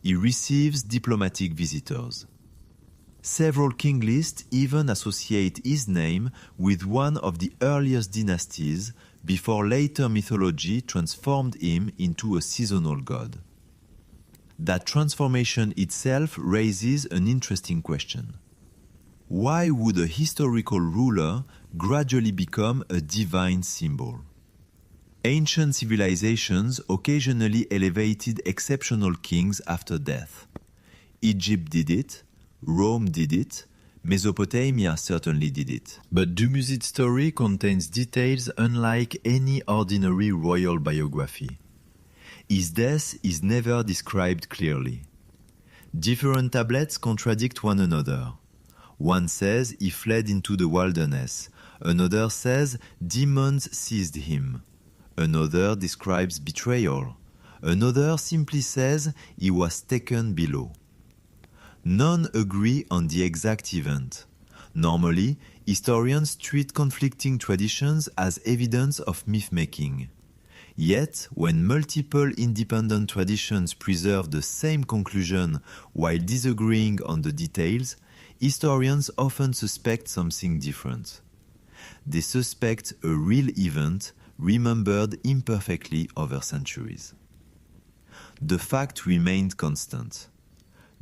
He receives diplomatic visitors. Several king lists even associate his name with one of the earliest dynasties before later mythology transformed him into a seasonal god. That transformation itself raises an interesting question. Why would a historical ruler gradually become a divine symbol? Ancient civilizations occasionally elevated exceptional kings after death. Egypt did it, Rome did it, Mesopotamia certainly did it. But Dumuzi's story contains details unlike any ordinary royal biography. His death is never described clearly. Different tablets contradict one another. One says he fled into the wilderness. Another says demons seized him. Another describes betrayal. Another simply says he was taken below. None agree on the exact event. Normally, historians treat conflicting traditions as evidence of myth-making. Yet, when multiple independent traditions preserve the same conclusion while disagreeing on the details, historians often suspect something different. They suspect a real event remembered imperfectly over centuries. The fact remained constant.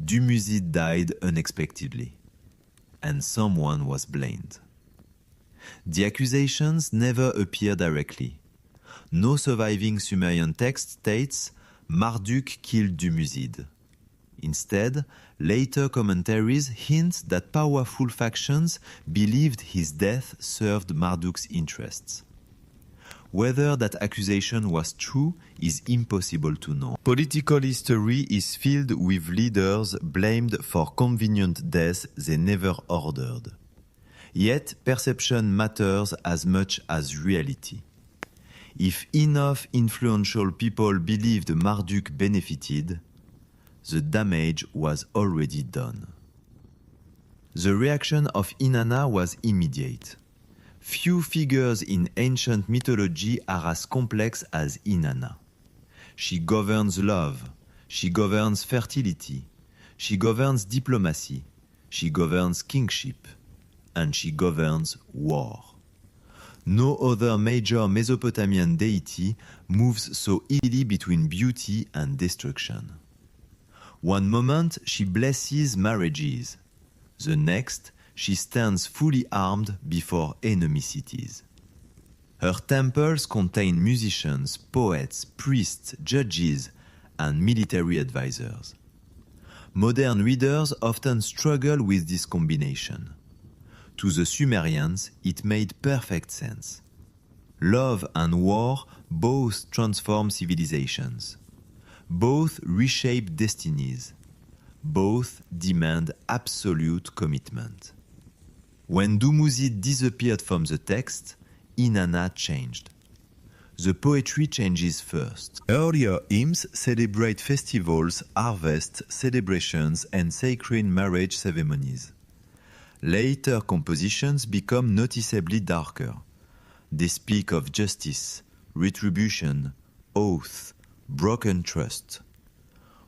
Dumuzi died unexpectedly, and someone was blamed. The accusations never appear directly. No surviving Sumerian text states Marduk killed Dumuzi. Instead, later commentaries hint that powerful factions believed his death served Marduk's interests. Whether that accusation was true is impossible to know. Political history is filled with leaders blamed for convenient deaths they never ordered. Yet perception matters as much as reality. If enough influential people believed Marduk benefited, the damage was already done. The reaction of Inanna was immediate. Few figures in ancient mythology are as complex as Inanna. She governs love, she governs fertility, she governs diplomacy, she governs kingship, and she governs war. No other major Mesopotamian deity moves so easily between beauty and destruction. One moment she blesses marriages, the next she stands fully armed before enemy cities. Her temples contain musicians, poets, priests, judges, and military advisors. Modern readers often struggle with this combination. To the Sumerians, it made perfect sense. Love and war both transform civilizations. Both reshape destinies. Both demand absolute commitment. When Dumuzi disappeared from the text, Inanna changed. The poetry changes first. Earlier hymns celebrate festivals, harvest, celebrations, and sacred marriage ceremonies. Later compositions become noticeably darker. They speak of justice, retribution, oath, broken trust.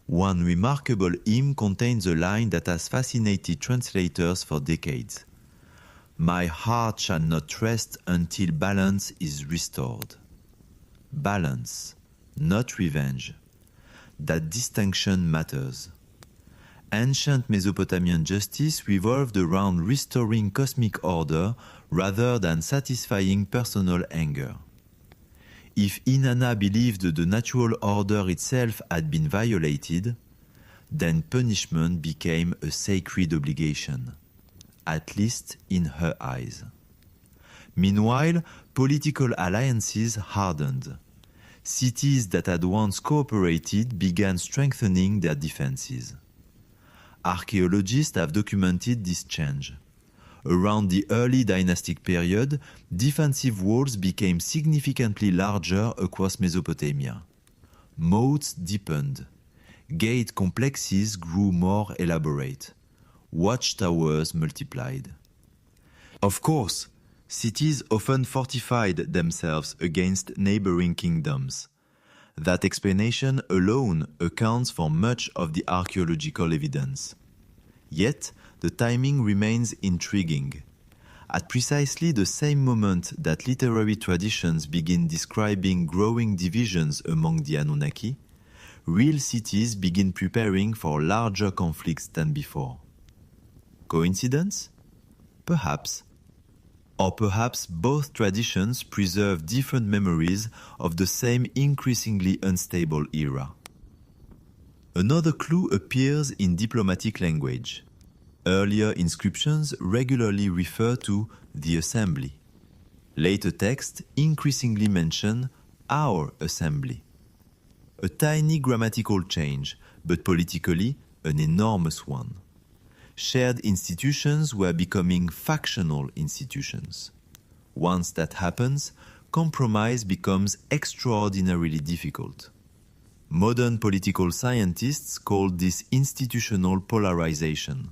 One remarkable hymn contains a line that has fascinated translators for decades. My heart shall not rest until balance is restored. Balance, not revenge. That distinction matters. Ancient Mesopotamian justice revolved around restoring cosmic order rather than satisfying personal anger. If Inanna believed the natural order itself had been violated, then punishment became a sacred obligation, at least in her eyes. Meanwhile, political alliances hardened. Cities that had once cooperated began strengthening their defenses. Archaeologists have documented this change. Around the early dynastic period, defensive walls became significantly larger across Mesopotamia. Moats deepened. Gate complexes grew more elaborate. Watchtowers multiplied. Of course, cities often fortified themselves against neighboring kingdoms. That explanation alone accounts for much of the archaeological evidence. Yet, the timing remains intriguing. At precisely the same moment that literary traditions begin describing growing divisions among the Anunnaki, real cities begin preparing for larger conflicts than before. Coincidence? Perhaps. Or perhaps both traditions preserve different memories of the same increasingly unstable era. Another clue appears in diplomatic language. Earlier inscriptions regularly refer to the assembly. Later texts increasingly mention our assembly. A tiny grammatical change, but politically an enormous one. Shared institutions were becoming factional institutions. Once that happens, compromise becomes extraordinarily difficult. Modern political scientists call this institutional polarization.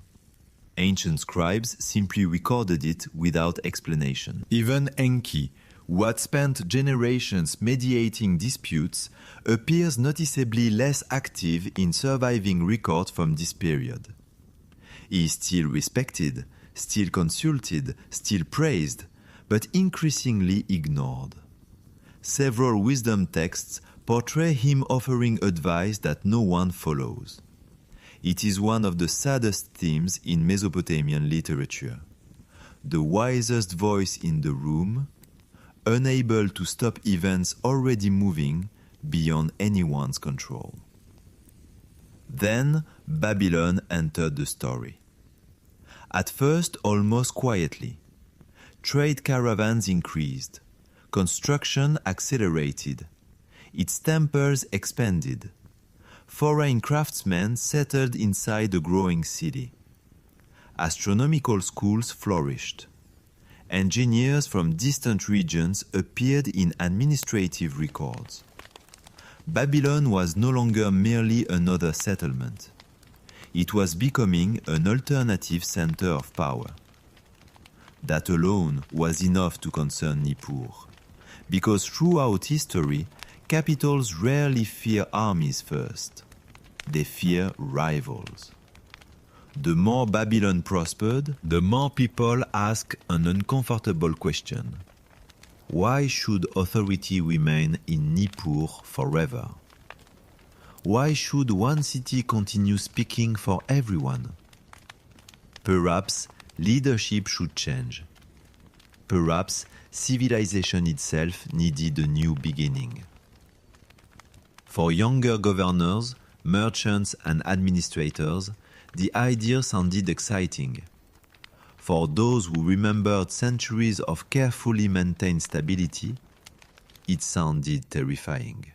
Ancient scribes simply recorded it without explanation. Even Enki, who had spent generations mediating disputes, appears noticeably less active in surviving records from this period. He is still respected, still consulted, still praised, but increasingly ignored. Several wisdom texts portray him offering advice that no one follows. It is one of the saddest themes in Mesopotamian literature. The wisest voice in the room, unable to stop events already moving beyond anyone's control. Then Babylon entered the story. At first, almost quietly. Trade caravans increased. Construction accelerated. Its temples expanded. Foreign craftsmen settled inside the growing city. Astronomical schools flourished. Engineers from distant regions appeared in administrative records. Babylon was no longer merely another settlement. It was becoming an alternative center of power. That alone was enough to concern Nippur, because throughout history, capitals rarely fear armies first. They fear rivals. The more Babylon prospered, the more people ask an uncomfortable question. Why should authority remain in Nippur forever? Why should one city continue speaking for everyone? Perhaps leadership should change. Perhaps civilization itself needed a new beginning. For younger governors, merchants, and administrators, the idea sounded exciting. For those who remembered centuries of carefully maintained stability, it sounded terrifying.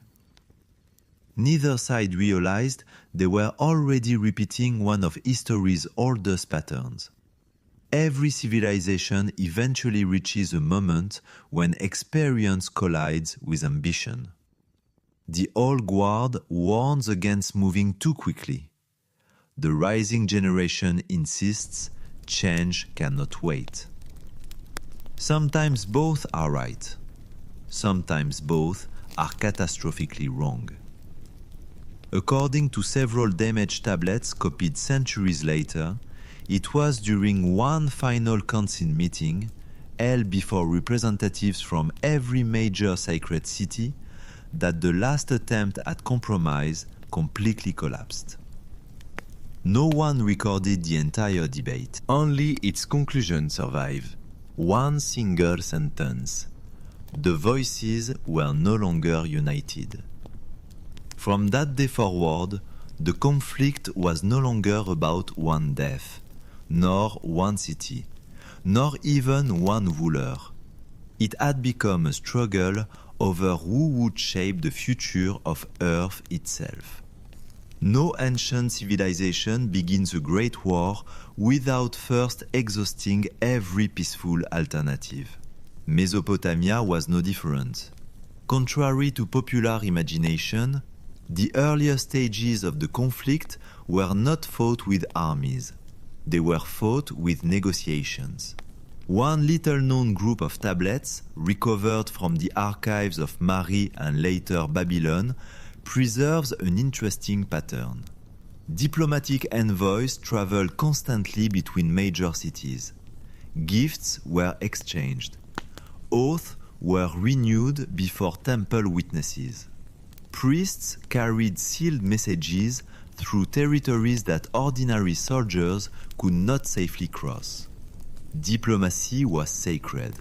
Neither side realized they were already repeating one of history's oldest patterns. Every civilization eventually reaches a moment when experience collides with ambition. The old guard warns against moving too quickly. The rising generation insists change cannot wait. Sometimes both are right. Sometimes both are catastrophically wrong. According to several damaged tablets copied centuries later, it was during one final council meeting, held before representatives from every major sacred city, that the last attempt at compromise completely collapsed. No one recorded the entire debate. Only its conclusion survived. One single sentence. The voices were no longer united. From that day forward, the conflict was no longer about one death, nor one city, nor even one ruler. It had become a struggle over who would shape the future of Earth itself. No ancient civilization begins a great war without first exhausting every peaceful alternative. Mesopotamia was no different. Contrary to popular imagination, the earlier stages of the conflict were not fought with armies. They were fought with negotiations. One little-known group of tablets, recovered from the archives of Mari and later Babylon, preserves an interesting pattern. Diplomatic envoys traveled constantly between major cities. Gifts were exchanged. Oaths were renewed before temple witnesses. Priests carried sealed messages through territories that ordinary soldiers could not safely cross. Diplomacy was sacred.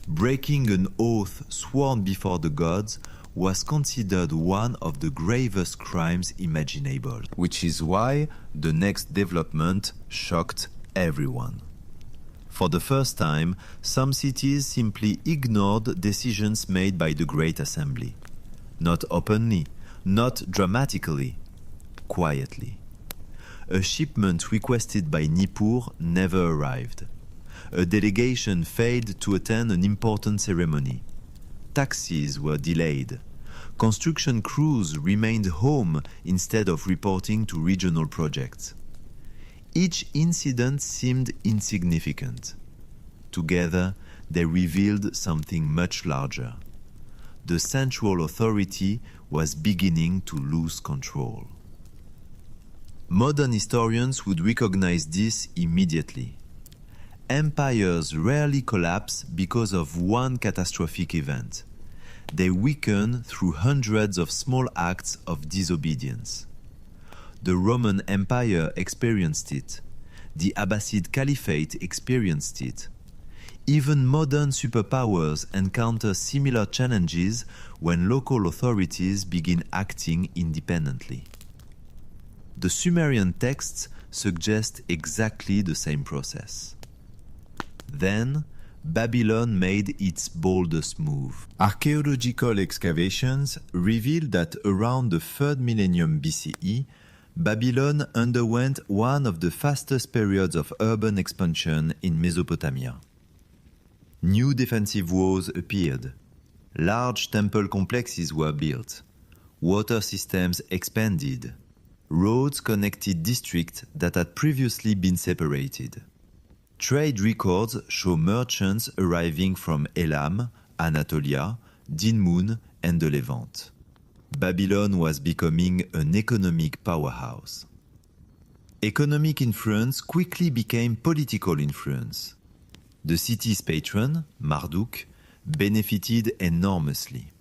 Breaking an oath sworn before the gods was considered one of the gravest crimes imaginable, which is why the next development shocked everyone. For the first time, some cities simply ignored decisions made by the Great Assembly. Not openly, not dramatically, quietly. A shipment requested by Nippur never arrived. A delegation failed to attend an important ceremony. Taxis were delayed. Construction crews remained home instead of reporting to regional projects. Each incident seemed insignificant. Together, they revealed something much larger. The central authority was beginning to lose control. Modern historians would recognize this immediately. Empires rarely collapse because of one catastrophic event. They weaken through hundreds of small acts of disobedience. The Roman Empire experienced it. The Abbasid Caliphate experienced it. Even modern superpowers encounter similar challenges when local authorities begin acting independently. The Sumerian texts suggest exactly the same process. Then, Babylon made its boldest move. Archaeological excavations reveal that around the 3rd millennium BCE, Babylon underwent one of the fastest periods of urban expansion in Mesopotamia. New defensive walls appeared. Large temple complexes were built. Water systems expanded. Roads connected districts that had previously been separated. Trade records show merchants arriving from Elam, Anatolia, Dinmun, and the Levant. Babylon was becoming an economic powerhouse. Economic influence quickly became political influence. The city's patron, Marduk, benefited enormously.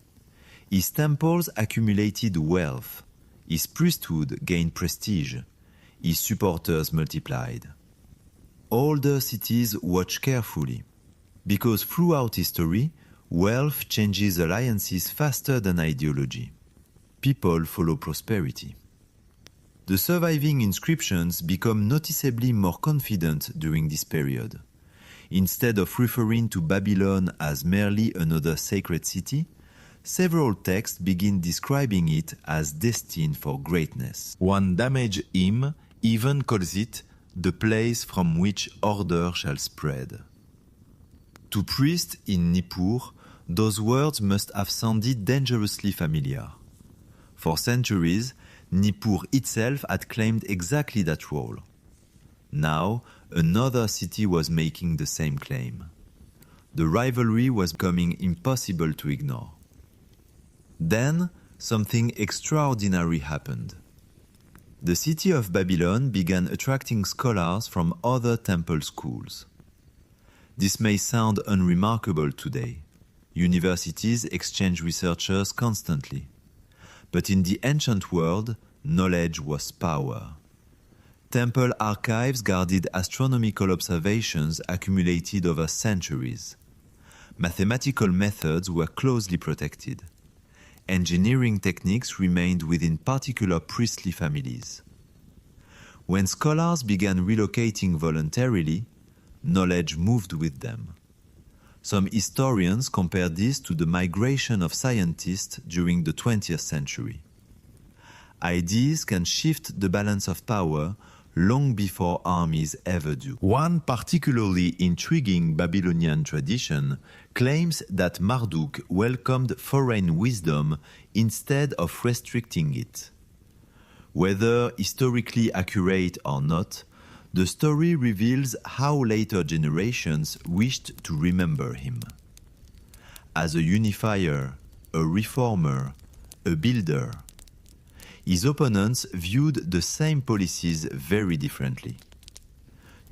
His temples accumulated wealth, his priesthood gained prestige, his supporters multiplied. Older cities watch carefully, because throughout history, wealth changes alliances faster than ideology. People follow prosperity. The surviving inscriptions become noticeably more confident during this period. Instead of referring to Babylon as merely another sacred city, several texts begin describing it as destined for greatness. One damaged hymn even calls it the place from which order shall spread. To priests in Nippur, those words must have sounded dangerously familiar. For centuries, Nippur itself had claimed exactly that role. Now, another city was making the same claim. The rivalry was becoming impossible to ignore. Then, something extraordinary happened. The city of Babylon began attracting scholars from other temple schools. This may sound unremarkable today. Universities exchange researchers constantly. But in the ancient world, knowledge was power. Temple archives guarded astronomical observations accumulated over centuries. Mathematical methods were closely protected. Engineering techniques remained within particular priestly families. When scholars began relocating voluntarily, knowledge moved with them. Some historians compare this to the migration of scientists during the 20th century. Ideas can shift the balance of power long before armies ever do. One particularly intriguing Babylonian tradition claims that Marduk welcomed foreign wisdom instead of restricting it. Whether historically accurate or not, the story reveals how later generations wished to remember him. As a unifier, a reformer, a builder, his opponents viewed the same policies very differently.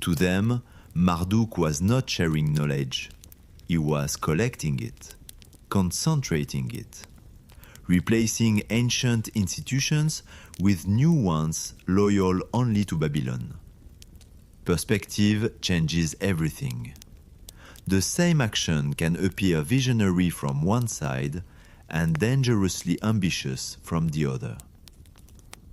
To them, Marduk was not sharing knowledge. He was collecting it, concentrating it, replacing ancient institutions with new ones loyal only to Babylon. Perspective changes everything. The same action can appear visionary from one side and dangerously ambitious from the other.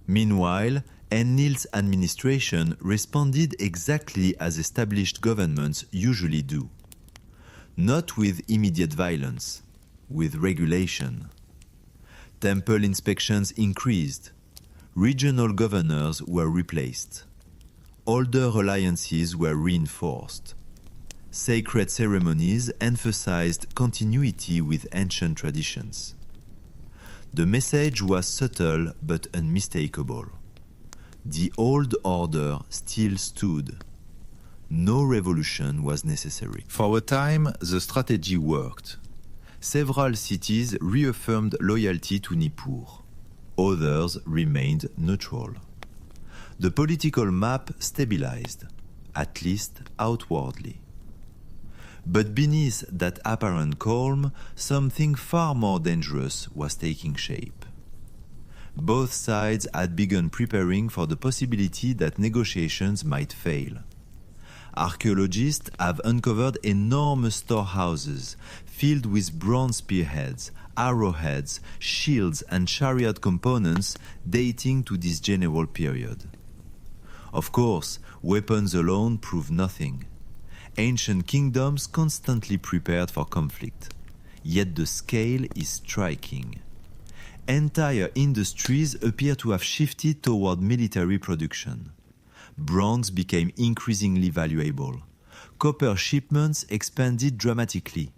Meanwhile, Enlil's administration responded exactly as established governments usually do. Not with immediate violence, with regulation. Temple inspections increased. Regional governors were replaced. Older alliances were reinforced. Sacred ceremonies emphasized continuity with ancient traditions. The message was subtle but unmistakable. The old order still stood. No revolution was necessary. For a time, the strategy worked. Several cities reaffirmed loyalty to Nippur. Others remained neutral. The political map stabilized, at least outwardly. But beneath that apparent calm, something far more dangerous was taking shape. Both sides had begun preparing for the possibility that negotiations might fail. Archaeologists have uncovered enormous storehouses filled with bronze spearheads, arrowheads, shields, and chariot components dating to this general period. Of course, weapons alone prove nothing. Ancient kingdoms constantly prepared for conflict, yet the scale is striking. Entire industries appear to have shifted toward military production. Bronze became increasingly valuable. Copper shipments expanded dramatically.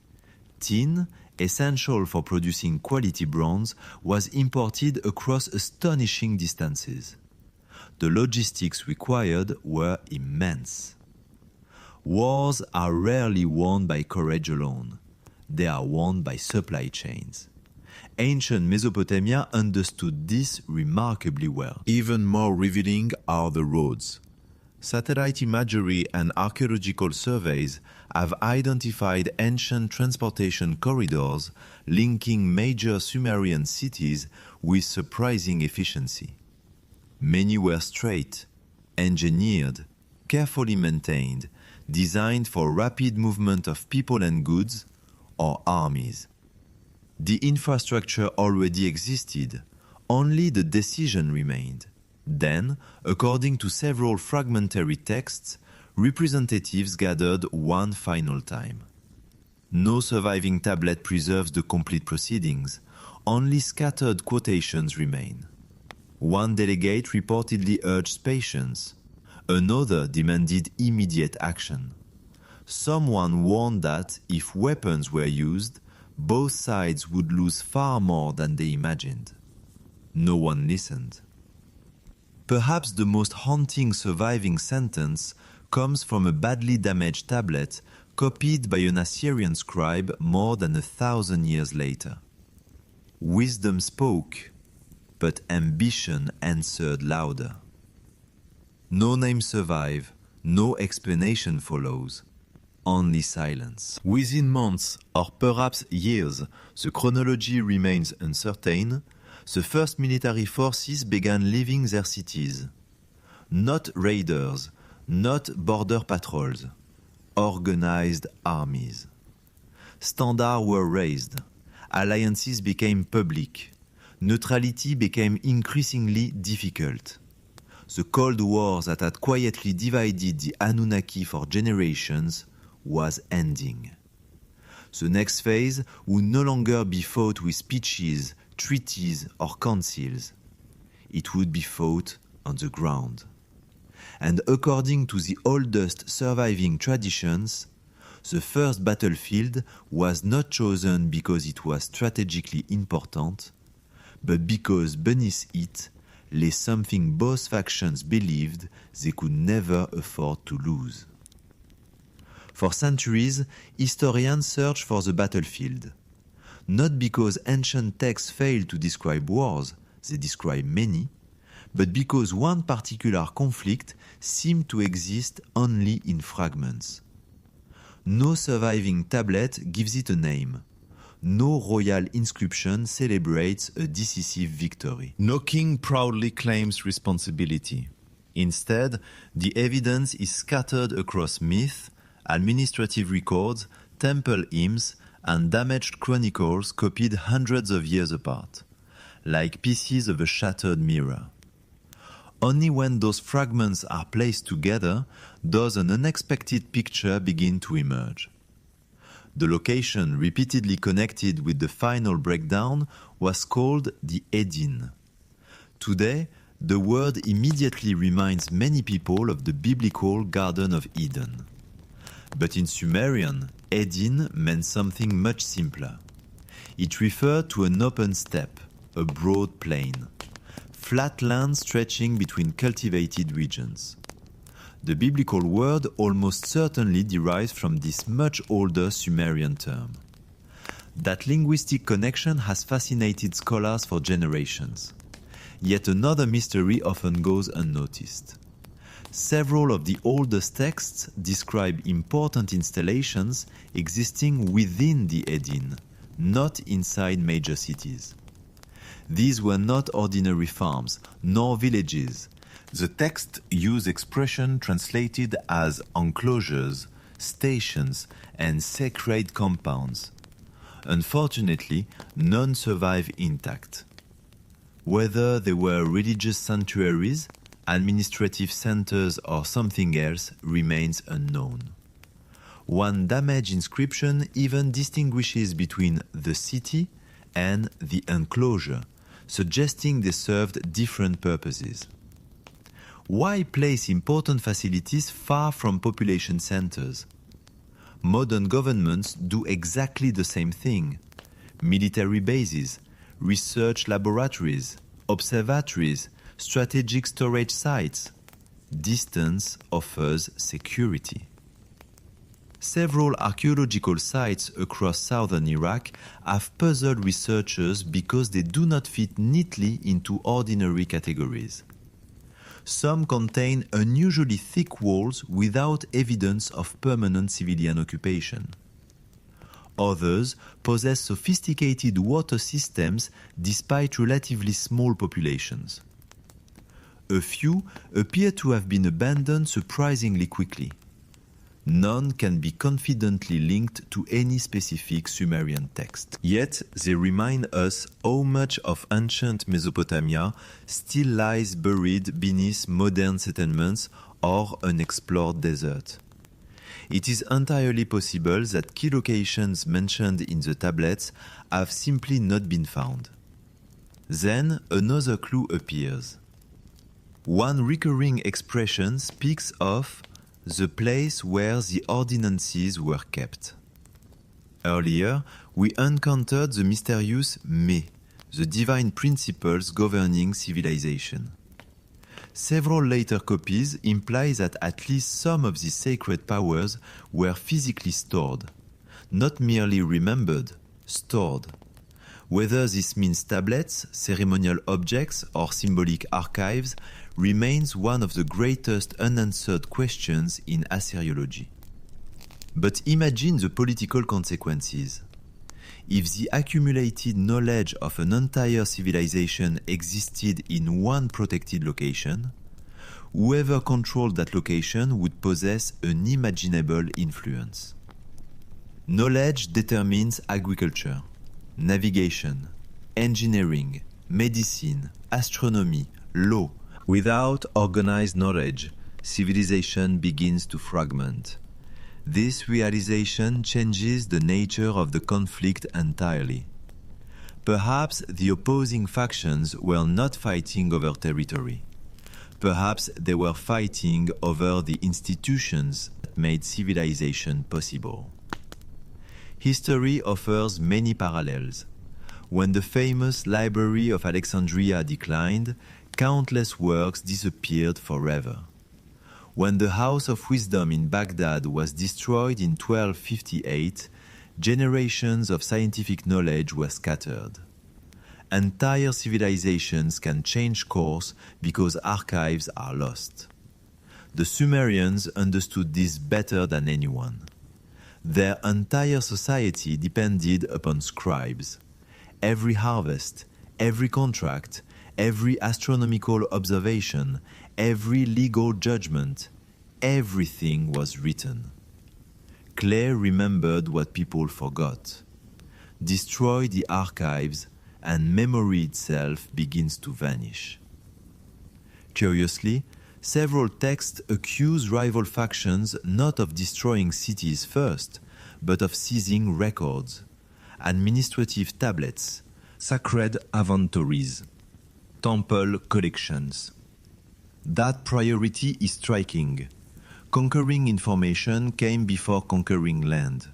Tin, essential for producing quality bronze, was imported across astonishing distances. The logistics required were immense. Wars are rarely won by courage alone. They are won by supply chains. Ancient Mesopotamia understood this remarkably well. Even more revealing are the roads. Satellite imagery and archaeological surveys have identified ancient transportation corridors linking major Sumerian cities with surprising efficiency. Many were straight, engineered, carefully maintained, designed for rapid movement of people and goods, or armies. The infrastructure already existed, only the decision remained. Then, according to several fragmentary texts, representatives gathered one final time. No surviving tablet preserves the complete proceedings, only scattered quotations remain. One delegate reportedly urged patience, another demanded immediate action. Someone warned that if weapons were used, both sides would lose far more than they imagined. No one listened. Perhaps the most haunting surviving sentence comes from a badly damaged tablet copied by an Assyrian scribe more than 1,000 years later. Wisdom spoke, but ambition answered louder. No names survive, no explanation follows, only silence. Within months, or perhaps years, the chronology remains uncertain, the first military forces began leaving their cities. Not raiders, not border patrols, organized armies. Standards were raised, alliances became public, neutrality became increasingly difficult. The Cold War that had quietly divided the Anunnaki for generations was ending. The next phase would no longer be fought with speeches, treaties, or councils. It would be fought on the ground. And according to the oldest surviving traditions, the first battlefield was not chosen because it was strategically important, but because beneath it lay something both factions believed they could never afford to lose. For centuries, historians searched for the battlefield, not because ancient texts failed to describe wars, they describe many, but because one particular conflict seemed to exist only in fragments. No surviving tablet gives it a name. No royal inscription celebrates a decisive victory. No king proudly claims responsibility. Instead, the evidence is scattered across myth, administrative records, temple hymns, and damaged chronicles copied hundreds of years apart, like pieces of a shattered mirror. Only when those fragments are placed together does an unexpected picture begin to emerge. The location repeatedly connected with the final breakdown was called the Eden. Today, the word immediately reminds many people of the biblical Garden of Eden. But in Sumerian, Eden meant something much simpler. It referred to an open steppe, a broad plain, flat land stretching between cultivated regions. The biblical word almost certainly derives from this much older Sumerian term. That linguistic connection has fascinated scholars for generations. Yet another mystery often goes unnoticed. Several of the oldest texts describe important installations existing within the Eden, not inside major cities. These were not ordinary farms, nor villages. The text use expression translated as enclosures, stations, and sacred compounds. Unfortunately, none survive intact. Whether they were religious sanctuaries, administrative centers, or something else remains unknown. One damaged inscription even distinguishes between the city and the enclosure, suggesting they served different purposes. Why place important facilities far from population centers? Modern governments do exactly the same thing. Military bases, research laboratories, observatories, strategic storage sites. Distance offers security. Several archaeological sites across southern Iraq have puzzled researchers because they do not fit neatly into ordinary categories. Some contain unusually thick walls without evidence of permanent civilian occupation. Others possess sophisticated water systems despite relatively small populations. A few appear to have been abandoned surprisingly quickly. None can be confidently linked to any specific Sumerian text. Yet they remind us how much of ancient Mesopotamia still lies buried beneath modern settlements or unexplored desert. It is entirely possible that key locations mentioned in the tablets have simply not been found. Then another clue appears. One recurring expression speaks of the place where the ordinances were kept. Earlier, we encountered the mysterious Me, the divine principles governing civilization. Several later copies imply that at least some of these sacred powers were physically stored, not merely remembered, stored. Whether this means tablets, ceremonial objects, or symbolic archives remains one of the greatest unanswered questions in Assyriology. But imagine the political consequences. If the accumulated knowledge of an entire civilization existed in one protected location, whoever controlled that location would possess unimaginable influence. Knowledge determines agriculture, navigation, engineering, medicine, astronomy, law. Without organized knowledge, civilization begins to fragment. This realization changes the nature of the conflict entirely. Perhaps the opposing factions were not fighting over territory. Perhaps they were fighting over the institutions that made civilization possible. History offers many parallels. When the famous Library of Alexandria declined, countless works disappeared forever. When the House of Wisdom in Baghdad was destroyed in 1258, generations of scientific knowledge were scattered. Entire civilizations can change course because archives are lost. The Sumerians understood this better than anyone. Their entire society depended upon scribes. Every harvest, every contract, every astronomical observation, every legal judgment, everything was written. Clay remembered what people forgot. Destroy the archives, and memory itself begins to vanish. Curiously, several texts accuse rival factions not of destroying cities first, but of seizing records, administrative tablets, sacred inventories, temple collections. That priority is striking. Conquering information came before conquering land.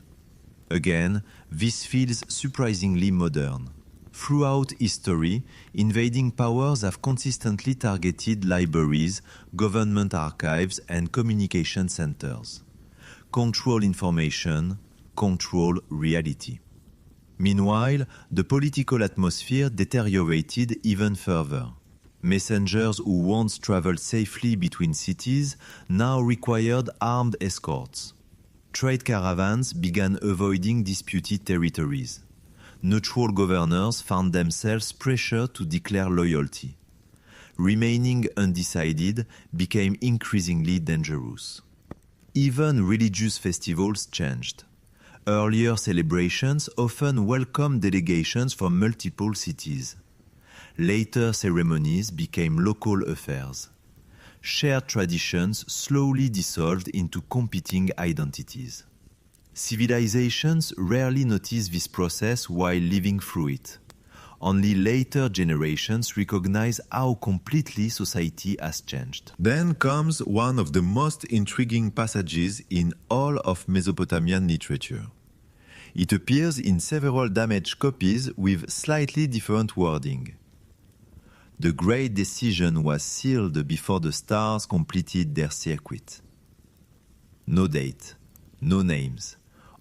Again, this feels surprisingly modern. Throughout history, invading powers have consistently targeted libraries, government archives, and communication centers. Control information, control reality. Meanwhile, the political atmosphere deteriorated even further. Messengers who once traveled safely between cities now required armed escorts. Trade caravans began avoiding disputed territories. Neutral governors found themselves pressured to declare loyalty. Remaining undecided became increasingly dangerous. Even religious festivals changed. Earlier celebrations often welcomed delegations from multiple cities. Later ceremonies became local affairs. Shared traditions slowly dissolved into competing identities. Civilizations rarely notice this process while living through it. Only later generations recognize how completely society has changed. Then comes one of the most intriguing passages in all of Mesopotamian literature. It appears in several damaged copies with slightly different wording. The great decision was sealed before the stars completed their circuit. No date, no names,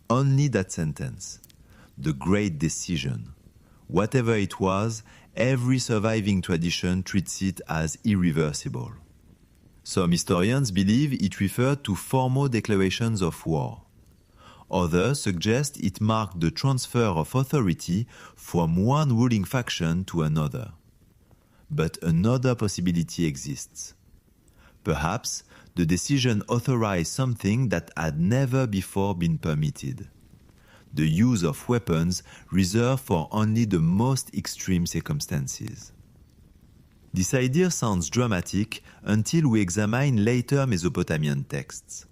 only that sentence. The great decision. Whatever it was, every surviving tradition treats it as irreversible. Some historians believe it referred to formal declarations of war. Others suggest it marked the transfer of authority from one ruling faction to another. But another possibility exists. Perhaps the decision authorized something that had never before been permitted: the use of weapons reserved for only the most extreme circumstances. This idea sounds dramatic until we examine later Mesopotamian texts.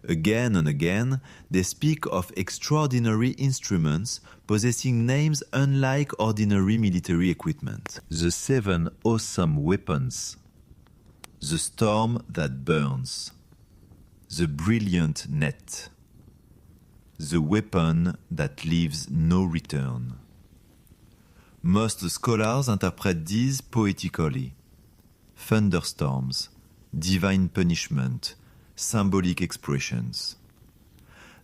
Again and again, they speak of extraordinary instruments possessing names unlike ordinary military equipment. The 7 awesome weapons. The storm that burns. The brilliant net. The weapon that leaves no return. Most scholars interpret these poetically: thunderstorms, divine punishment, symbolic expressions.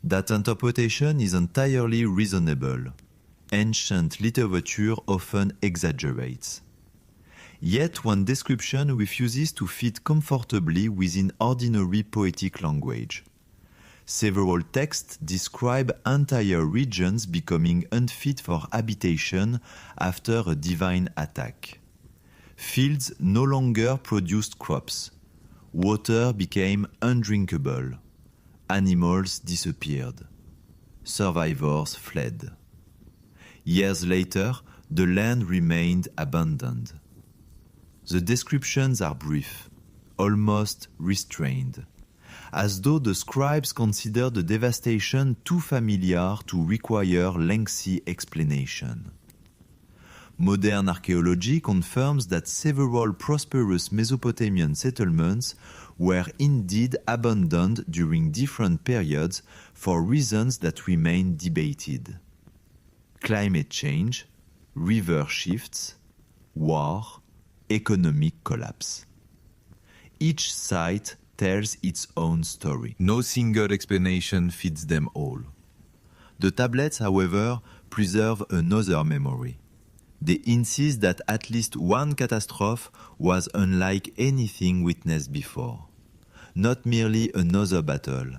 That interpretation is entirely reasonable. Ancient literature often exaggerates. Yet one description refuses to fit comfortably within ordinary poetic language. Several texts describe entire regions becoming unfit for habitation after a divine attack. Fields no longer produced crops. Water became undrinkable. Animals disappeared. Survivors fled. Years later, the land remained abandoned. The descriptions are brief, almost restrained, as though the scribes considered the devastation too familiar to require lengthy explanation. Modern archaeology confirms that several prosperous Mesopotamian settlements were indeed abandoned during different periods for reasons that remain debated: climate change, river shifts, war, economic collapse. Each site tells its own story. No single explanation fits them all. The tablets, however, preserve another memory. They insist that at least one catastrophe was unlike anything witnessed before. Not merely another battle,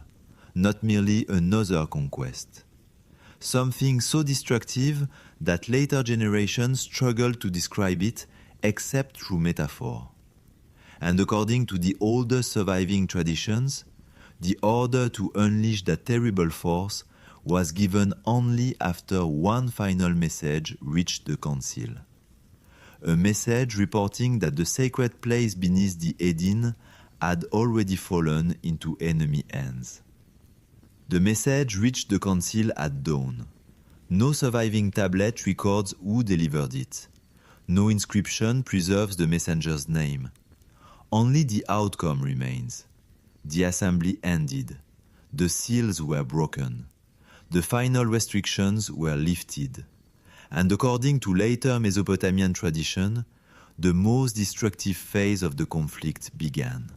not merely another conquest. Something so destructive that later generations struggle to describe it except through metaphor. And according to the oldest surviving traditions, the order to unleash that terrible force was given only after one final message reached the council. A message reporting that the sacred place beneath the Edene had already fallen into enemy hands. The message reached the council at dawn. No surviving tablet records who delivered it. No inscription preserves the messenger's name. Only the outcome remains. The assembly ended. The seals were broken. The final restrictions were lifted. And according to later Mesopotamian tradition, the most destructive phase of the conflict began.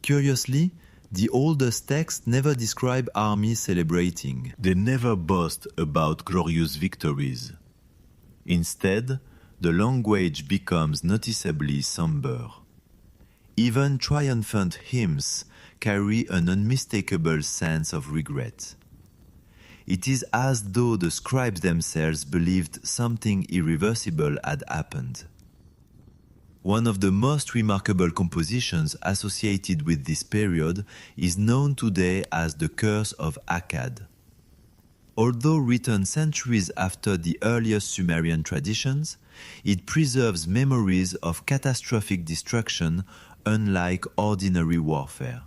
Curiously, the oldest texts never describe armies celebrating. They never boast about glorious victories. Instead, the language becomes noticeably somber. Even triumphant hymns carry an unmistakable sense of regret. It is as though the scribes themselves believed something irreversible had happened. One of the most remarkable compositions associated with this period is known today as the Curse of Akkad. Although written centuries after the earliest Sumerian traditions, it preserves memories of catastrophic destruction unlike ordinary warfare.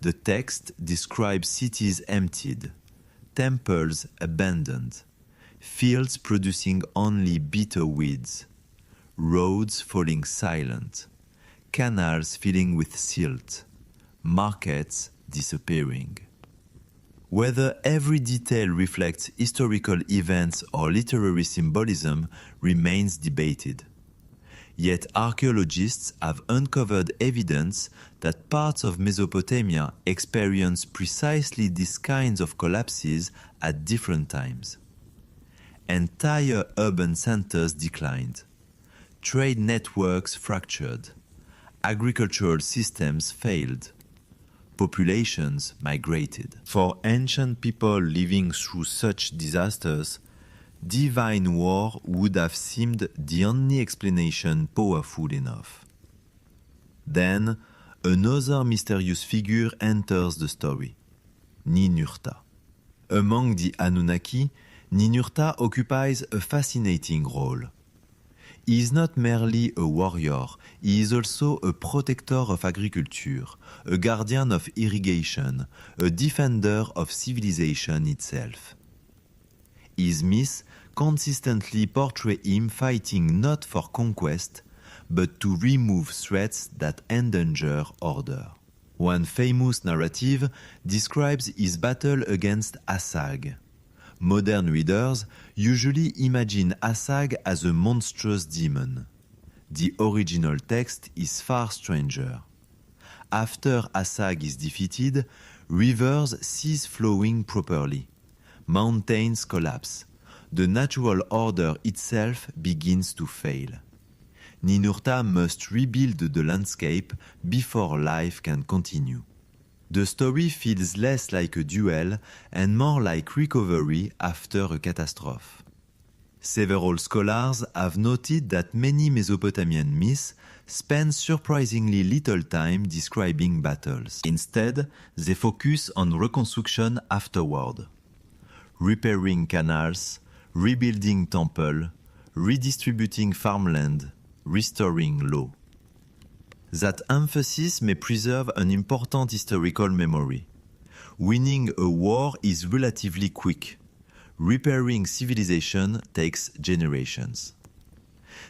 The text describes cities emptied, temples abandoned, fields producing only bitter weeds, roads falling silent, canals filling with silt, markets disappearing. Whether every detail reflects historical events or literary symbolism remains debated. Yet archaeologists have uncovered evidence that parts of Mesopotamia experienced precisely these kinds of collapses at different times. Entire urban centers declined. Trade networks fractured. Agricultural systems failed. Populations migrated. For ancient people living through such disasters, divine war would have seemed the only explanation powerful enough. Then, another mysterious figure enters the story, Ninurta. Among the Anunnaki, Ninurta occupies a fascinating role. He is not merely a warrior, he is also a protector of agriculture, a guardian of irrigation, a defender of civilization itself. His myths consistently portray him fighting not for conquest, but to remove threats that endanger order. One famous narrative describes his battle against Asag. Modern readers usually imagine Asag as a monstrous demon. The original text is far stranger. After Asag is defeated, rivers cease flowing properly. Mountains collapse. The natural order itself begins to fail. Ninurta must rebuild the landscape before life can continue. The story feels less like a duel and more like recovery after a catastrophe. Several scholars have noted that many Mesopotamian myths spend surprisingly little time describing battles. Instead, they focus on reconstruction afterward. Repairing canals, rebuilding temples, redistributing farmland, restoring law. That emphasis may preserve an important historical memory. Winning a war is relatively quick. Repairing civilization takes generations.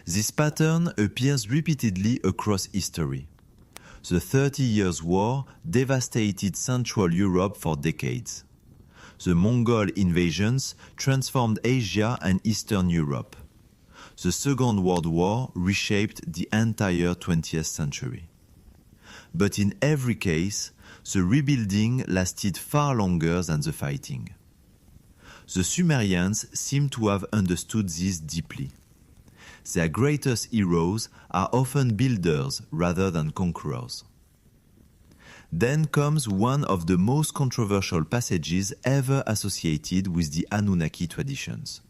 This pattern appears repeatedly across history. The 30 Years' War devastated Central Europe for decades. The Mongol invasions transformed Asia and Eastern Europe. The Second World War reshaped the entire 20th century. But in every case, the rebuilding lasted far longer than the fighting. The Sumerians seem to have understood this deeply. Their greatest heroes are often builders rather than conquerors. Then comes one of the most controversial passages ever associated with the Anunnaki traditions.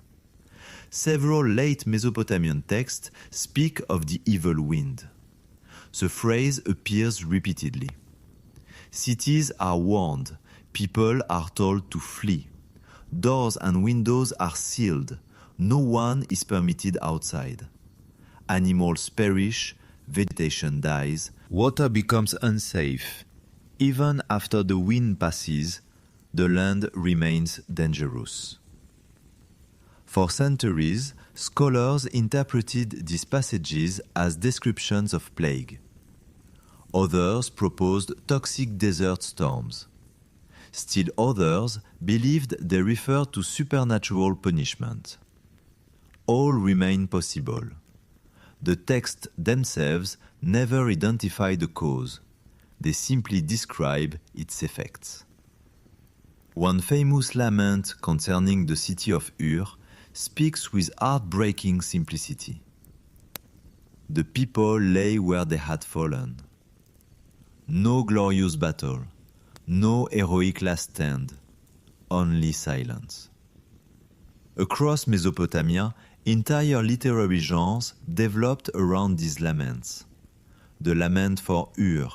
Several late Mesopotamian texts speak of the evil wind. The phrase appears repeatedly. Cities are warned, people are told to flee. Doors and windows are sealed, no one is permitted outside. Animals perish, vegetation dies, water becomes unsafe. Even after the wind passes, the land remains dangerous. For centuries, scholars interpreted these passages as descriptions of plague. Others proposed toxic desert storms. Still others believed they referred to supernatural punishment. All remain possible. The texts themselves never identify the cause. They simply describe its effects. One famous lament concerning the city of Ur speaks with heartbreaking simplicity. The people lay where they had fallen. No glorious battle, no heroic last stand, only silence. Across Mesopotamia, entire literary genres developed around these laments. The lament for Ur,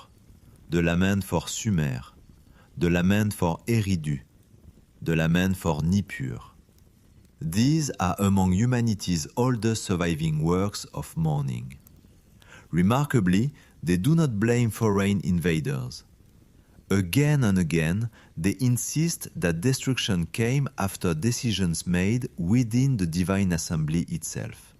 the lament for Sumer, the lament for Eridu, the lament for Nippur. These are among humanity's oldest surviving works of mourning. Remarkably, they do not blame foreign invaders. Again and again, they insist that destruction came after decisions made within the divine assembly itself.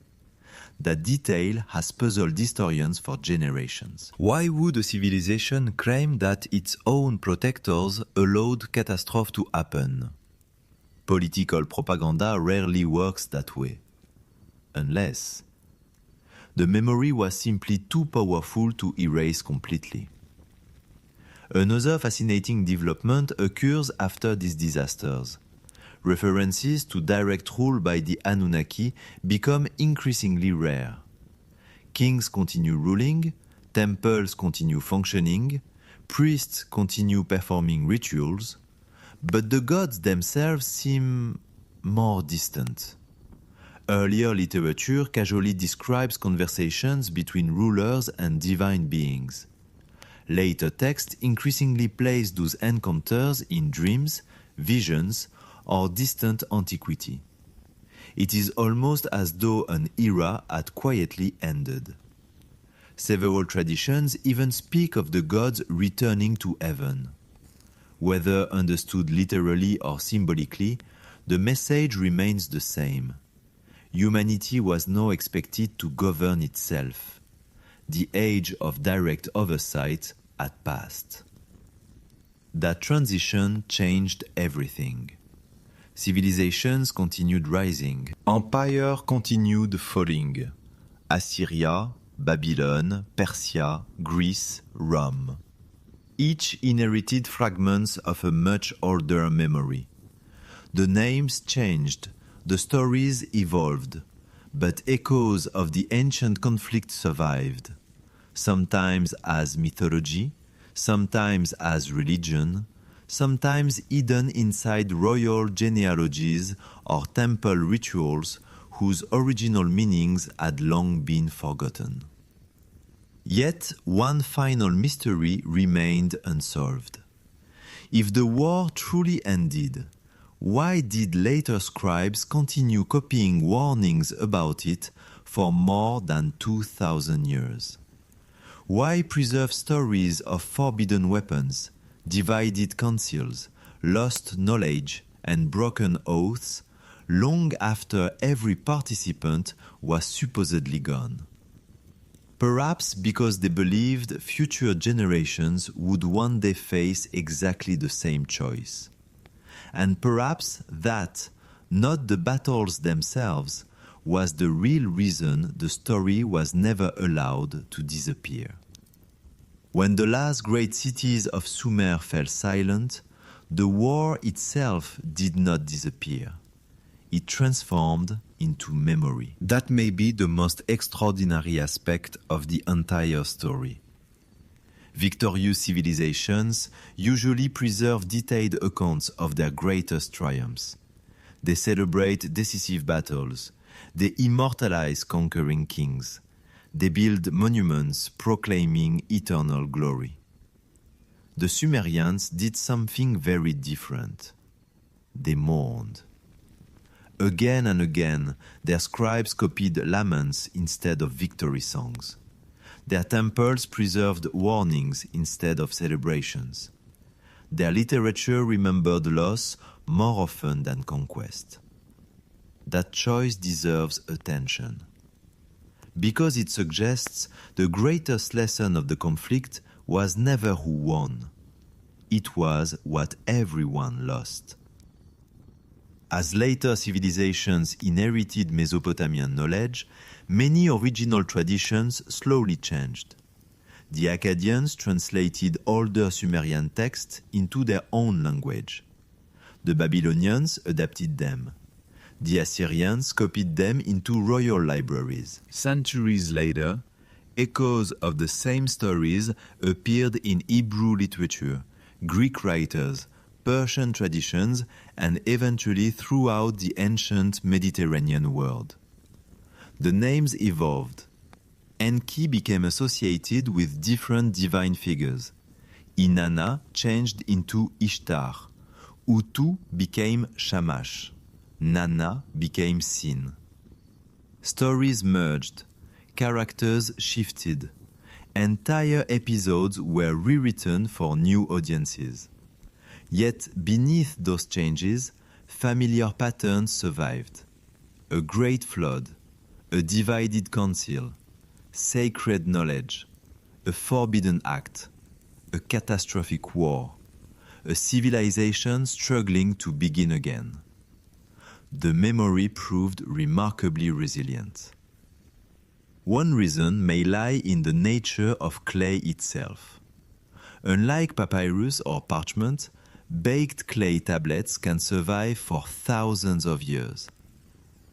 That detail has puzzled historians for generations. Why would a civilization claim that its own protectors allowed catastrophe to happen? Political propaganda rarely works that way. Unless the memory was simply too powerful to erase completely. Another fascinating development occurs after these disasters. References to direct rule by the Anunnaki become increasingly rare. Kings continue ruling, temples continue functioning, priests continue performing rituals, but the gods themselves seem more distant. Earlier literature casually describes conversations between rulers and divine beings. Later texts increasingly place those encounters in dreams, visions, or distant antiquity. It is almost as though an era had quietly ended. Several traditions even speak of the gods returning to heaven. Whether understood literally or symbolically, the message remains the same. Humanity was now expected to govern itself. The age of direct oversight had passed. That transition changed everything. Civilizations continued rising. Empire continued falling. Assyria, Babylon, Persia, Greece, Rome. Each inherited fragments of a much older memory. The names changed, the stories evolved, but echoes of the ancient conflict survived, sometimes as mythology, sometimes as religion, sometimes hidden inside royal genealogies or temple rituals whose original meanings had long been forgotten. Yet one final mystery remained unsolved. If the war truly ended, why did later scribes continue copying warnings about it for more than 2,000 years? Why preserve stories of forbidden weapons, divided councils, lost knowledge, and broken oaths long after every participant was supposedly gone? Perhaps because they believed future generations would one day face exactly the same choice. And perhaps that, not the battles themselves, was the real reason the story was never allowed to disappear. When the last great cities of Sumer fell silent, the war itself did not disappear. It transformed into memory. That may be the most extraordinary aspect of the entire story. Victorious civilizations usually preserve detailed accounts of their greatest triumphs. They celebrate decisive battles. They immortalize conquering kings. They build monuments proclaiming eternal glory. The Sumerians did something very different. They mourned. Again and again, their scribes copied laments instead of victory songs. Their temples preserved warnings instead of celebrations. Their literature remembered loss more often than conquest. That choice deserves attention. Because it suggests the greatest lesson of the conflict was never who won. It was what everyone lost. As later civilizations inherited Mesopotamian knowledge, many original traditions slowly changed. The Akkadians translated older Sumerian texts into their own language. The Babylonians adapted them. The Assyrians copied them into royal libraries. Centuries later, echoes of the same stories appeared in Hebrew literature, Greek writers, Persian traditions, and eventually throughout the ancient Mediterranean world. The names evolved. Enki became associated with different divine figures. Inanna changed into Ishtar. Utu became Shamash. Nana became Sin. Stories merged. Characters shifted. Entire episodes were rewritten for new audiences. Yet beneath those changes, familiar patterns survived. A great flood, a divided council, sacred knowledge, a forbidden act, a catastrophic war, a civilization struggling to begin again. The memory proved remarkably resilient. One reason may lie in the nature of clay itself. Unlike papyrus or parchment, baked clay tablets can survive for thousands of years.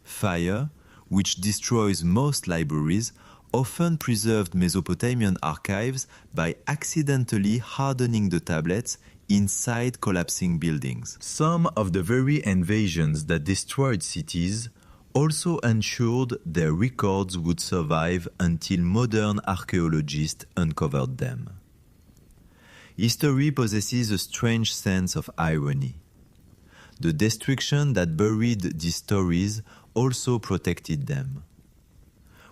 Fire, which destroys most libraries, often preserved Mesopotamian archives by accidentally hardening the tablets inside collapsing buildings. Some of the very invasions that destroyed cities also ensured their records would survive until modern archaeologists uncovered them. History possesses a strange sense of irony. The destruction that buried these stories also protected them.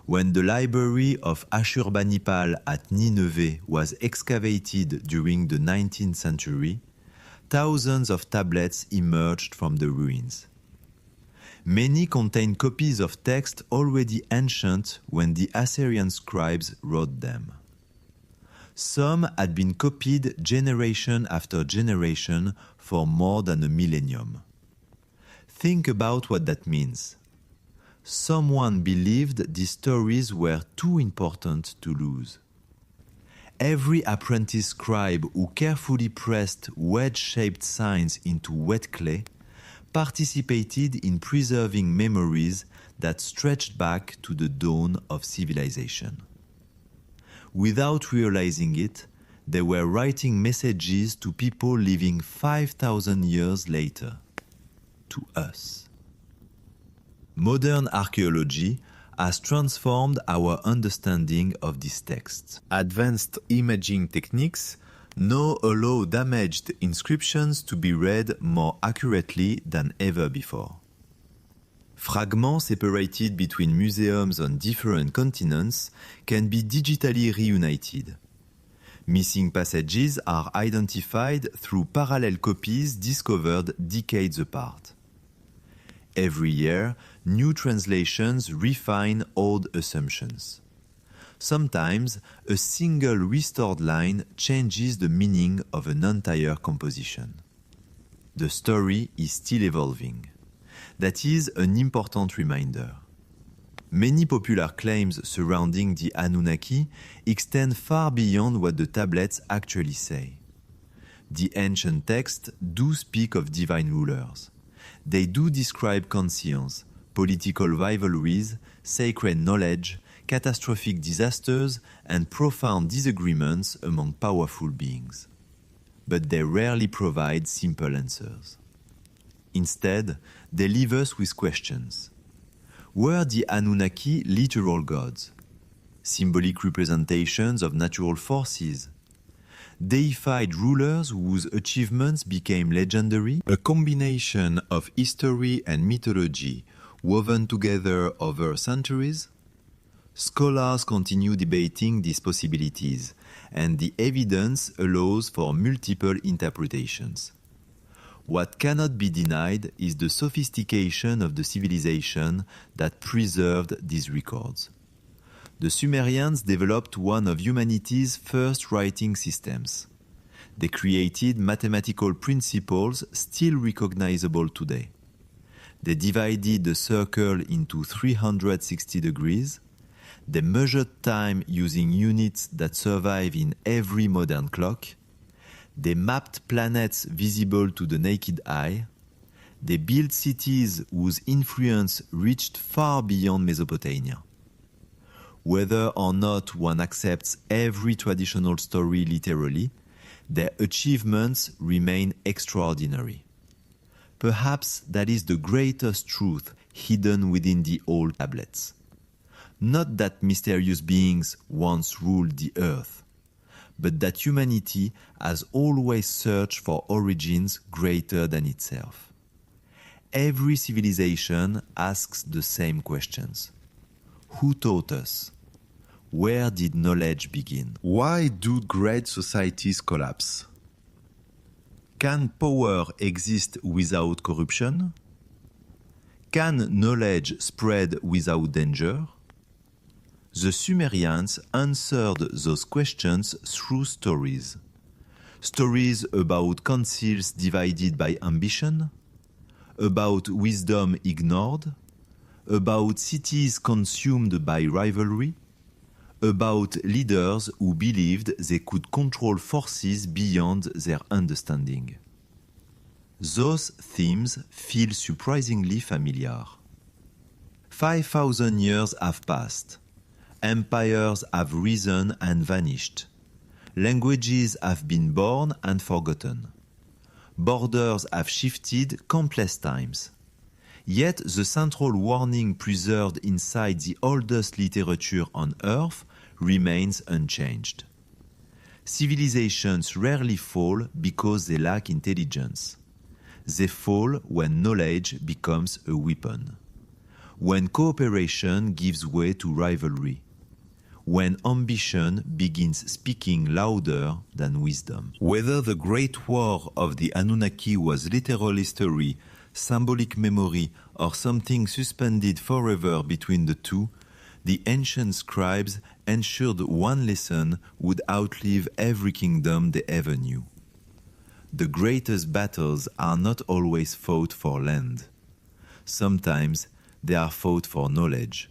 When the library of Ashurbanipal at Nineveh was excavated during the 19th century, thousands of tablets emerged from the ruins. Many contain copies of texts already ancient when the Assyrian scribes wrote them. Some had been copied generation after generation for more than a millennium. Think about what that means. Someone believed these stories were too important to lose. Every apprentice scribe who carefully pressed wedge-shaped signs into wet clay participated in preserving memories that stretched back to the dawn of civilization. Without realizing it, they were writing messages to people living 5,000 years later, to us. Modern archaeology has transformed our understanding of these texts. Advanced imaging techniques now allow damaged inscriptions to be read more accurately than ever before. Fragments separated between museums on different continents can be digitally reunited. Missing passages are identified through parallel copies discovered decades apart. Every year, new translations refine old assumptions. Sometimes, a single restored line changes the meaning of an entire composition. The story is still evolving. That is an important reminder. Many popular claims surrounding the Anunnaki extend far beyond what the tablets actually say. The ancient texts do speak of divine rulers. They do describe conscience, political rivalries, sacred knowledge, catastrophic disasters, and profound disagreements among powerful beings. But they rarely provide simple answers. Instead, they leave us with questions. Were the Anunnaki literal gods? Symbolic representations of natural forces? Deified rulers whose achievements became legendary? A combination of history and mythology woven together over centuries? Scholars continue debating these possibilities, and the evidence allows for multiple interpretations. What cannot be denied is the sophistication of the civilization that preserved these records. The Sumerians developed one of humanity's first writing systems. They created mathematical principles still recognizable today. They divided the circle into 360 degrees. They measured time using units that survive in every modern clock. They mapped planets visible to the naked eye. They built cities whose influence reached far beyond Mesopotamia. Whether or not one accepts every traditional story literally, their achievements remain extraordinary. Perhaps that is the greatest truth hidden within the old tablets. Not that mysterious beings once ruled the earth, but that humanity has always searched for origins greater than itself. Every civilization asks the same questions. Who taught us? Where did knowledge begin? Why do great societies collapse? Can power exist without corruption? Can knowledge spread without danger? The Sumerians answered those questions through stories. Stories about councils divided by ambition, about wisdom ignored, about cities consumed by rivalry, about leaders who believed they could control forces beyond their understanding. Those themes feel surprisingly familiar. 5,000 years have passed, Empires have risen and vanished. Languages have been born and forgotten. Borders have shifted countless times. Yet the central warning preserved inside the oldest literature on Earth remains unchanged. Civilizations rarely fall because they lack intelligence. They fall when knowledge becomes a weapon. When cooperation gives way to rivalry. When ambition begins speaking louder than wisdom. Whether the Great War of the Anunnaki was literal history, symbolic memory, or something suspended forever between the two, the ancient scribes ensured one lesson would outlive every kingdom they ever knew. The greatest battles are not always fought for land. Sometimes they are fought for knowledge.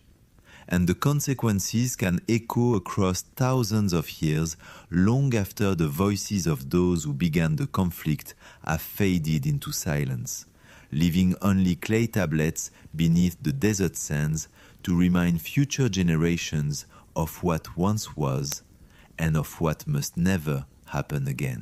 And the consequences can echo across thousands of years, long after the voices of those who began the conflict have faded into silence, leaving only clay tablets beneath the desert sands to remind future generations of what once was and of what must never happen again.